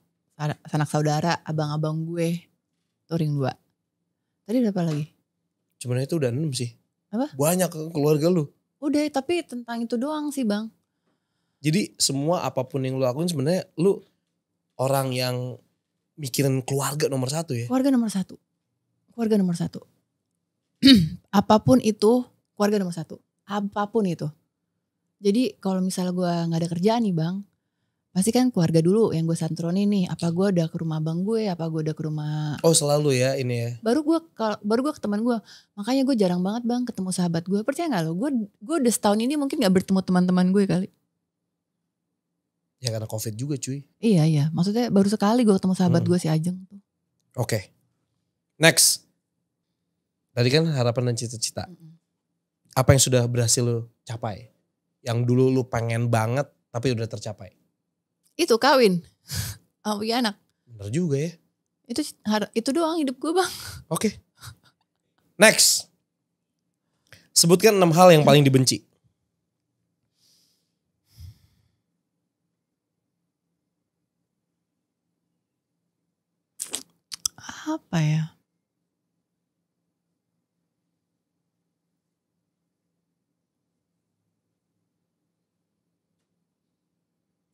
sanak saudara, abang-abang gue. Itu ring 2. Tadi ada apa lagi? Sebenarnya itu udah 6 sih. Apa? Banyak keluarga lu. Udah, tapi tentang itu doang sih bang. Jadi semua apapun yang lu lakuin sebenarnya lu orang yang mikirin keluarga nomor 1 ya. Keluarga nomor 1. Keluarga nomor 1. Apapun itu, keluarga nomor 1. Apapun itu. Jadi kalau misalnya gue gak ada kerjaan nih bang, pasti kan keluarga dulu yang gue santronin nih. Apa gue udah ke rumah abang gue, apa gue udah ke rumah. Oh selalu ya ini ya. Baru gue ke teman gue. Makanya gue jarang banget bang ketemu sahabat gue. Percaya gak lo? Gue udah setahun ini mungkin gak bertemu teman-teman gue kali. Ya karena COVID juga cuy. Iya. Maksudnya baru sekali gue ketemu sahabat gue si Ajeng tuh. Oke. Next. Tadi kan harapan dan cita-cita. Apa yang sudah berhasil lu capai? Yang dulu lu pengen banget tapi udah tercapai. Itu kawin. Punya anak. Bener juga ya. Itu doang hidup gue bang. Oke. Next. Sebutkan 6 hal yang paling dibenci. Apa ya?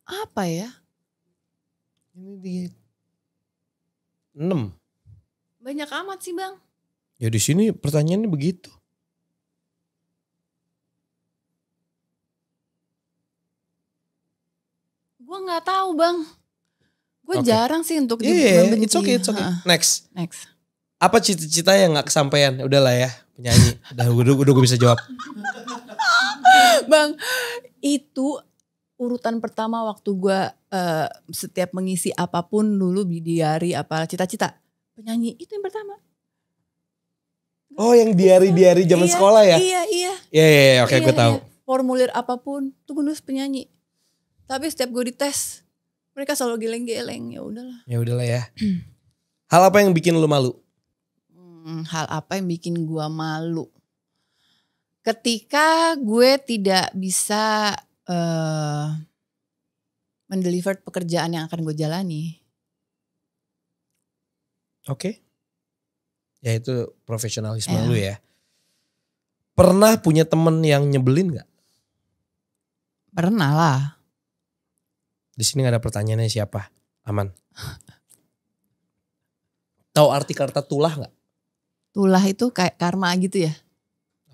Apa ya? Ini di 6. Banyak amat sih bang. Ya di sini pertanyaannya begitu. Gue nggak tahu bang. Gue Oke. jarang sih untuk Iya, membenci. it's okay. Next. Next. Apa cita-cita yang gak kesampaian? Udahlah ya, penyanyi. Udah gue bisa jawab. Bang, itu urutan pertama waktu gue setiap mengisi apapun dulu di diary apa cita-cita. Penyanyi itu yang pertama. Oh yang diary-diary zaman Iya, sekolah ya? Iya. Iya, oke gue tahu. Iya. Formulir apapun tuh gue nulis penyanyi. Tapi setiap gue dites mereka selalu geleng-geleng. Ya udahlah Ya. Hal apa yang bikin lu malu? Hal apa yang bikin gue malu? Ketika gue tidak bisa mendeliver pekerjaan yang akan gue jalani. Oke. Ya itu profesionalisme Ya. lu ya. Pernah punya temen yang nyebelin gak? Pernah lah. Di sini gak ada pertanyaannya siapa. Aman. Tahu arti kata tulah gak? Tulah itu kayak karma gitu ya.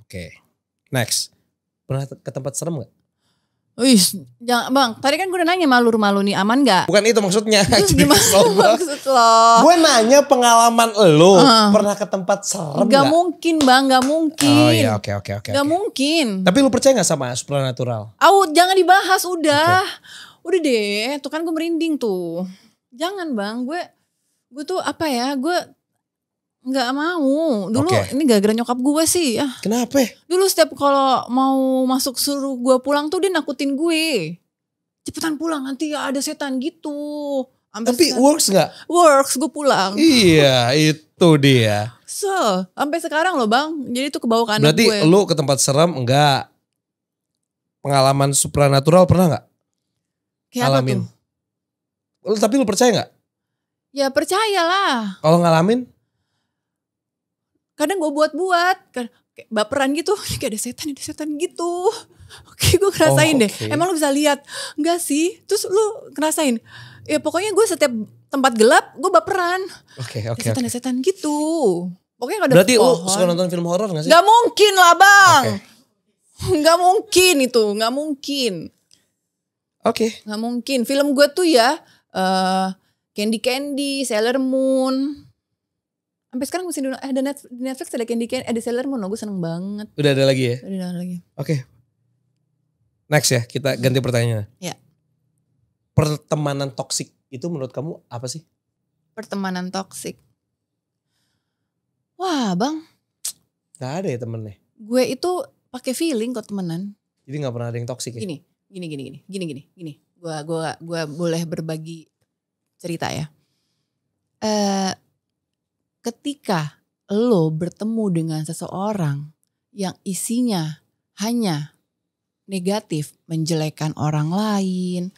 Oke. Next. Pernah ke tempat serem gak? Wih, jangan bang. Tadi kan gue udah nanya malu nih, aman nggak? Bukan itu maksudnya. Terus Jadi gimana kesel gua. maksud lo? Gue nanya pengalaman lo pernah ke tempat serem Gak gak? mungkin bang, gak mungkin. Oh iya oke. Gak mungkin. Tapi lu percaya gak sama supernatural? Jangan dibahas udah. Udah deh, tuh kan gue merinding tuh. Jangan bang, gue tuh apa ya? Gue nggak mau. Dulu ini gara-gara nyokap gue sih. Kenapa? Dulu setiap kalau mau masuk suruh gue pulang tuh dia nakutin gue. Cepetan pulang nanti ada setan gitu. Tapi works gak? Works, gue pulang. Iya itu dia. Sampai sekarang loh bang. Jadi itu kebawa ke anak Berarti gue. lu ke tempat serem enggak? Pengalaman supernatural pernah gak? Kayak ngalamin? Apa tuh? Tapi lu percaya gak? Ya percayalah. Kalau ngalamin? Kadang gue buat-buat. Kayak baperan gitu. Kayak ada setan gitu. Oke gue ngerasain deh. Emang lu bisa lihat? Enggak sih. Terus lu ngerasain? Ya pokoknya gue setiap tempat gelap gue baperan. Oke. Setan gitu. Pokoknya ada berarti pohon. lu suka nonton film horor gak sih? Gak mungkin lah bang. Gak mungkin itu. Gak mungkin. Oke. Gak mungkin. Film gue tuh ya Candy, Sailor Moon. Sampai sekarang masih ada Netflix ada Candy, ada Sailor Moon. Gue seneng banget. Udah ada lagi ya? Udah ada lagi. Oke. Next ya, kita ganti pertanyaan. Ya. Pertemanan toksik itu menurut kamu apa sih? pertemanan toksik. Wah bang, Gak ada ya temennya. gue itu pakai feeling kok temenan. Jadi gak pernah ada yang toksik ya? Gini. Gue boleh berbagi cerita ya. Ketika lo bertemu dengan seseorang yang isinya hanya negatif, menjelekkan orang lain,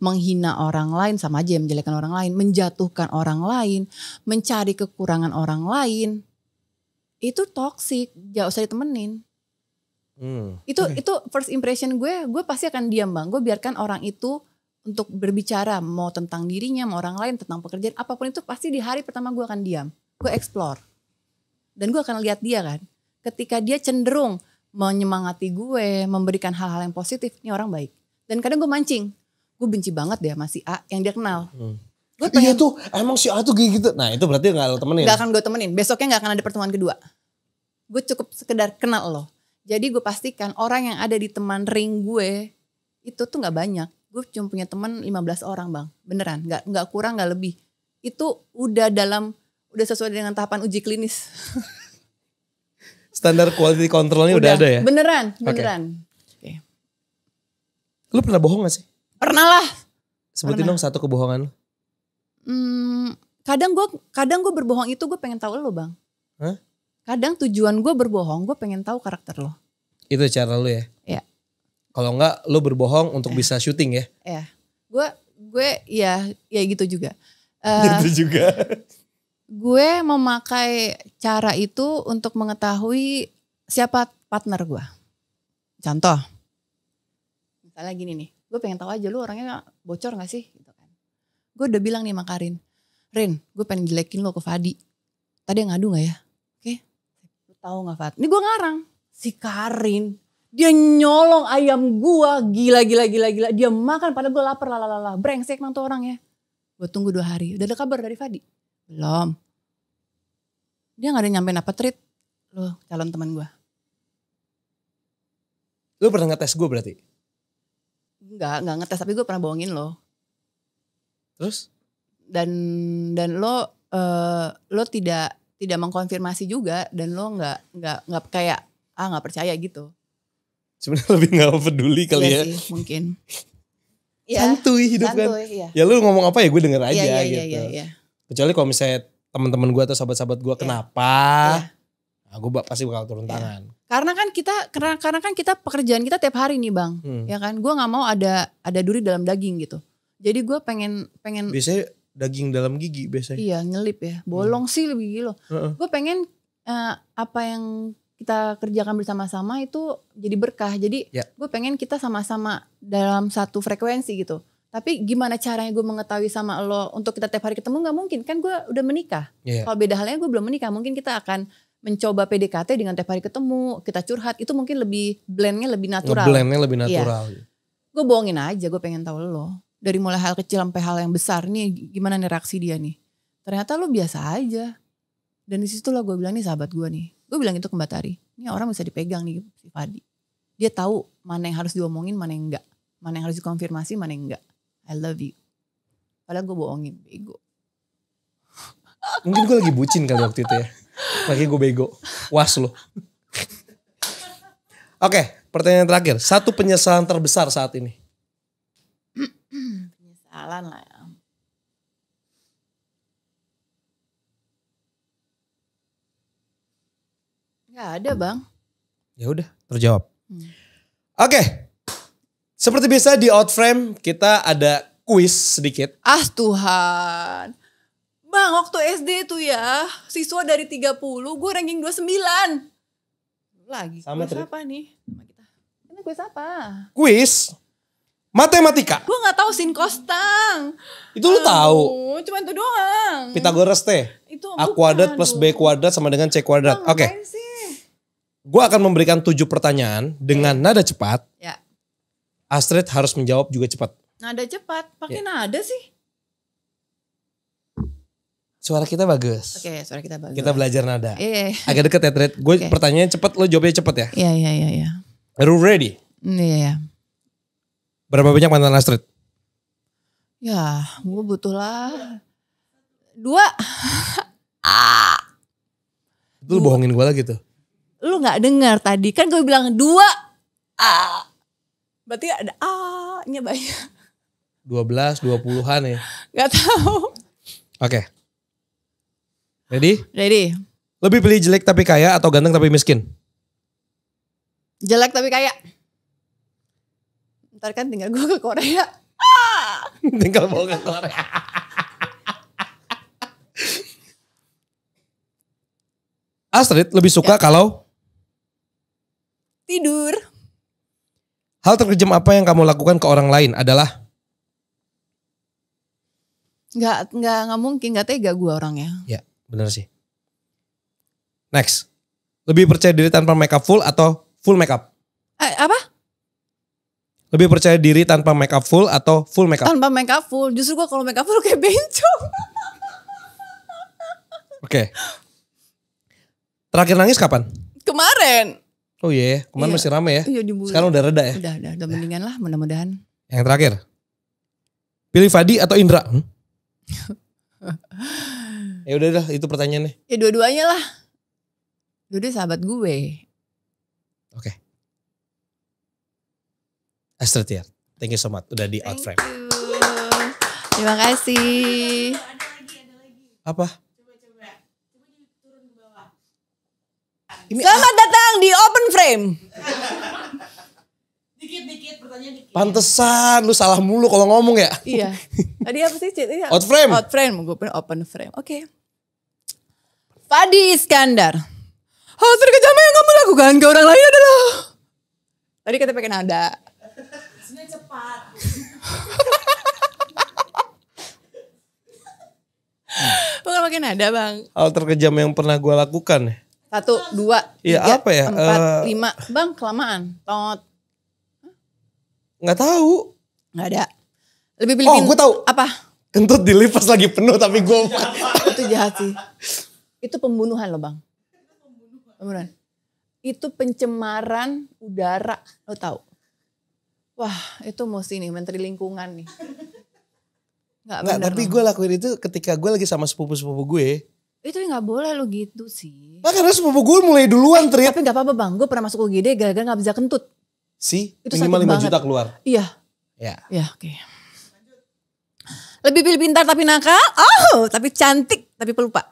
menghina orang lain, sama aja menjelekkan orang lain, menjatuhkan orang lain, mencari kekurangan orang lain, itu toksik, gak usah ditemenin. Itu first impression gue pasti akan diam bang. Gue biarkan orang itu untuk berbicara, mau tentang dirinya, mau orang lain, tentang pekerjaan, apapun itu pasti di hari pertama gue akan diam. Gue explore. Dan gue akan lihat dia kan. Ketika dia cenderung menyemangati gue, memberikan hal-hal yang positif, ini orang baik. Dan kadang gue mancing. Gue benci banget deh sama si A yang dia kenal. Gue pengen, Iya tuh, emang si A tuh kayak gitu. Nah itu berarti gak lo temenin? gak akan gue temenin. Besoknya gak akan ada pertemuan kedua. Gue cukup sekedar kenal lo. Jadi gue pastikan orang yang ada di teman ring gue itu tuh gak banyak. Gue cuma punya teman 15 orang bang. Beneran, gak kurang gak lebih. Itu udah sesuai dengan tahapan uji klinis. Standar quality controlnya udah ada ya? Beneran. Okay. Lu pernah bohong gak sih? Pernah lah. Sebutin dong satu kebohongan lu. Kadang gue berbohong itu gue pengen tahu lo bang. Hah? Kadang tujuan gue berbohong gue pengen tahu karakter lo. Itu cara lu ya? Iya. Kalau enggak lu berbohong untuk bisa syuting ya? Iya. Gue ya gitu juga. Gitu juga. Gue memakai cara itu untuk mengetahui siapa partner gue. Contoh, misalnya gini nih, gue pengen tahu aja lu orangnya bocor gak sih? Gitu kan. Gue udah bilang nih sama Karin, Rin, gue pengen jelekin lo ke Fadi. Tadi yang ngadu gak ya? Oke, lu tahu gak Fad? Ini gue ngarang, si Karin, dia nyolong ayam gue, gila. Dia makan padahal gue lapar, brengsek nang tuh orangnya. Gue tunggu 2 hari, udah ada kabar dari Fadi? Belum. Dia gak ada nyampein apa treat lo calon teman gue. Lu pernah ngetes gue berarti? Enggak ngetes tapi gue pernah bohongin lo. Terus? Dan lo tidak mengkonfirmasi juga dan lo nggak kayak nggak percaya gitu. Sebenarnya lebih nggak peduli kali iya ya. Sih, mungkin. Santuy hidup kan. Iya. Ya lu ngomong apa ya gue denger aja gitu. Iya. Kecuali kalau misalnya teman-teman gue atau sahabat-sahabat gue kenapa? Nah, gue pasti bakal turun tangan. Karena kan kita pekerjaan kita tiap hari nih bang, ya kan? Gue nggak mau ada duri dalam daging gitu. Jadi gue pengen. Biasanya daging dalam gigi biasanya. Iya nyelip ya, bolong sih lebih gila. Gue pengen apa yang kita kerjakan bersama-sama itu jadi berkah. Jadi gue pengen kita sama-sama dalam satu frekuensi gitu. Tapi gimana caranya gue mengetahui sama lo untuk kita tiap hari ketemu gak mungkin. Kan gue udah menikah. Kalau beda halnya gue belum menikah. Mungkin kita akan mencoba PDKT dengan tiap hari ketemu. Kita curhat. Itu mungkin blendnya lebih natural. Blendnya lebih natural. Iya. Gue bohongin aja. Gue pengen tahu lo. Dari mulai hal kecil sampai hal yang besar. Nih gimana nih reaksi dia nih. Ternyata lo biasa aja. Dan disitulah gue bilang nih sahabat gue nih. Gue bilang itu ke Mbak Tari. Ini orang bisa dipegang nih si Fadi. Dia tahu mana yang harus diomongin, mana yang enggak. Mana yang harus dikonfirmasi, mana yang enggak. I love you. Padahal gue bohongin, bego. Mungkin gue lagi bucin kali waktu itu ya. Makanya gue bego. Was lo. Oke, pertanyaan terakhir. Satu penyesalan terbesar saat ini. Penyesalan lah ya. Gak ada bang. Ya udah, terjawab. Oke. Seperti biasa di Outframe kita ada kuis sedikit. Tuhan. Bang waktu SD tuh ya, siswa dari 30 gue ranking 29. Lagi sama kuis apa nih? Sama kita. Ini kuis apa? Kuis matematika. Gue gak tahu sin kostang. Itu lu tahu. Cuma itu doang. Pitagoras teh. Itu A kuadrat plus B kuadrat sama dengan C kuadrat. Oke. Gue akan memberikan 7 pertanyaan dengan nada cepat. Ya. Astrid harus menjawab juga cepat. Nada cepat, pakai nada sih. Suara kita bagus. Oke, suara kita bagus. Kita belajar nada. Iya. Agak deket ya, Trid. Gue pertanyaannya cepat, lo jawabnya cepat ya. Iya. Are you ready? Iya. Berapa banyak mantan Astrid? Ya, gue butuh lah. Itu lu bohongin gue lagi tuh. Lu gak dengar tadi. Kan gue bilang 2. Berarti ada A-nya banyak. 12, 20-an ya. Gak tahu. Oke. Ready? Lebih pilih jelek tapi kaya atau ganteng tapi miskin? Jelek tapi kaya. Ntar kan tinggal gue ke Korea. Tinggal bawa ke Korea. Astrid lebih suka kalau tidur. hal terkejam apa yang kamu lakukan ke orang lain adalah? Nggak mungkin, nggak tega gue orangnya. Ya, benar sih. Next. Lebih percaya diri tanpa makeup full atau full makeup? Apa? Lebih percaya diri tanpa makeup full atau full makeup? Tanpa makeup full. Justru gue kalau makeup full kayak bencong. Oke. Terakhir nangis kapan? Kemarin. Oh iya, kemarin masih rame ya. Iya, di bulan. Sekarang udah reda ya? Udah mendingan lah mudah-mudahan. Yang terakhir. Pilih Fadi atau Indra? Ya udah itu pertanyaannya. Ya dua-duanya lah. Dua-duanya sahabat gue. Oke. Astrid ya, thank you so much udah di Outframe. Terima kasih. Apa? Selamat datang di Open Frame. Dikit pertanyaan dikit. Pantesan lu salah mulu kalau ngomong ya. Iya. Tadi apa sih? Outframe. Outframe, gue pengen Open Frame. Oke. Fadi Iskandar. Hal terkejam yang kamu lakukan ke orang lain adalah. Tadi kita pakai nada. Sebenarnya cepat. Bukan pakai nada bang. Hal terkejam yang pernah gue lakukan. 1, 2, 3, Iya, apa ya? 4, 5. Bang kelamaan. Tot. Nggak tahu. Nggak ada. Lebih pilih. Oh, gue tahu. Apa? Kentut di lift pas lagi penuh tapi gue. Itu jahat sih. Itu pembunuhan loh bang. Pembunuhan. Itu pencemaran udara. Lo tahu? Wah itu mesti nih Menteri Lingkungan nih. Nggak, tapi gue lakuin itu ketika gue lagi sama sepupu-sepupu gue. Itu nggak boleh lo gitu sih. Nah karena sepupu gue mulai duluan Trit. Tapi nggak apa-apa bang. Gue pernah masuk UGD gara-gara nggak bisa kentut. Sih Itu minimal 5 sakit juta keluar. Iya. Ya. Ya oke. Lebih pilih pintar tapi nakal. Oh tapi cantik tapi pelupa.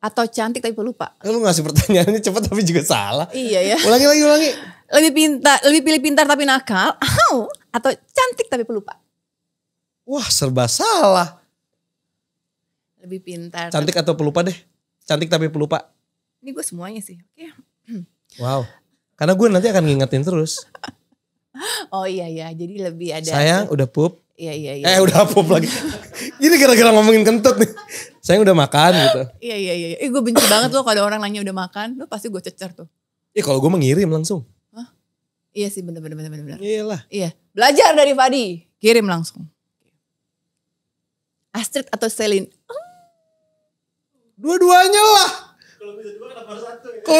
Atau cantik tapi pelupa. Lu ngasih pertanyaannya cepat tapi juga salah. Iya ya. Ulangi. Lebih pilih pintar tapi nakal. Oh, atau cantik tapi pelupa. Wah serba salah. Lebih pintar. Cantik atau pelupa deh. Cantik tapi pelupa. Ini gue semuanya sih. Oke. Wow. Karena gue nanti akan ngingetin terus. Oh iya ya. Jadi lebih ada. Sayang udah pup. Iya. Udah pup lagi. Gini gara-gara ngomongin kentut nih. Sayang udah makan gitu. Iya. Gue benci banget loh kalau orang nanya udah makan. Lo pasti gue cecer tuh. Kalau gue mengirim langsung. Hah? Iya sih bener. Iyalah. Iya. Belajar dari Fadi. Kirim langsung. Astrid atau Celine? Dua-duanya lah. Kalau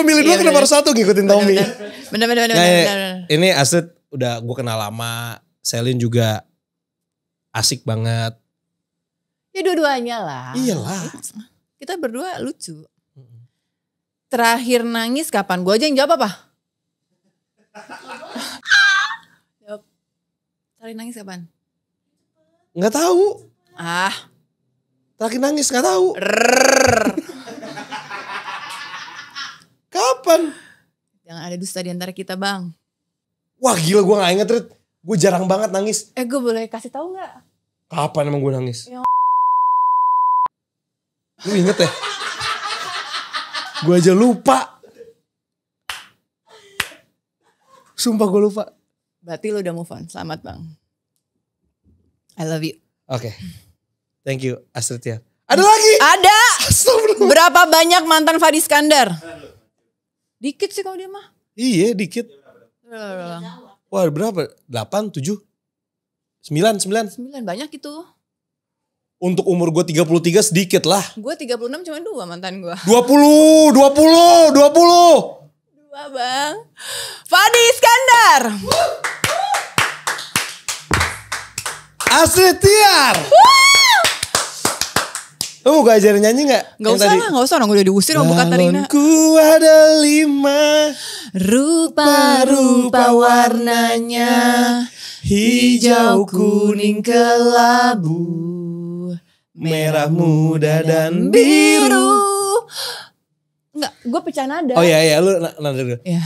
milih dua kenapa harus satu ngikutin Tommy. Bener. Ini Astrid udah gue kenal lama. Celine juga asik banget. Ya dua-duanya lah. Iyalah. Kita berdua lucu. Terakhir nangis kapan? Gue aja yang jawab apa? Jawab. Terakhir nangis kapan? Nggak tahu. Terakhir nangis nggak tahu. Kapan? Jangan ada dusta di antara kita bang. Wah gila gue gak inget Rit. Gue jarang banget nangis. Gue boleh kasih tahu nggak? Kapan emang gue nangis? Ya. Lu inget ya? Gue aja lupa. Sumpah gue lupa. Berarti lo udah move on. Selamat bang. I love you. Oke. Thank you Astrid ya. Ada lagi? Ada. Astagfirullah. Berapa banyak mantan Fadi Iskandar? Dikit sih kalau dia mah. Iya dikit. Wah berapa? 8, 7, 9. 9 banyak itu. Untuk umur gue 33 sedikit lah. Gue 36 cuma 2 mantan gue. 20. 2 bang. Fadi Iskandar. Astrid Tiar. Lu mau gue ajarin nyanyi gak? Gak usah lah, gak usah. Orang udah diusir sama Bu Katarina. Balonku ada 5. Rupa-rupa warnanya. Hijau, kuning, kelabu, merah muda dan biru. Enggak, gue pecah nada. Oh iya, lu nada dulu. Ya.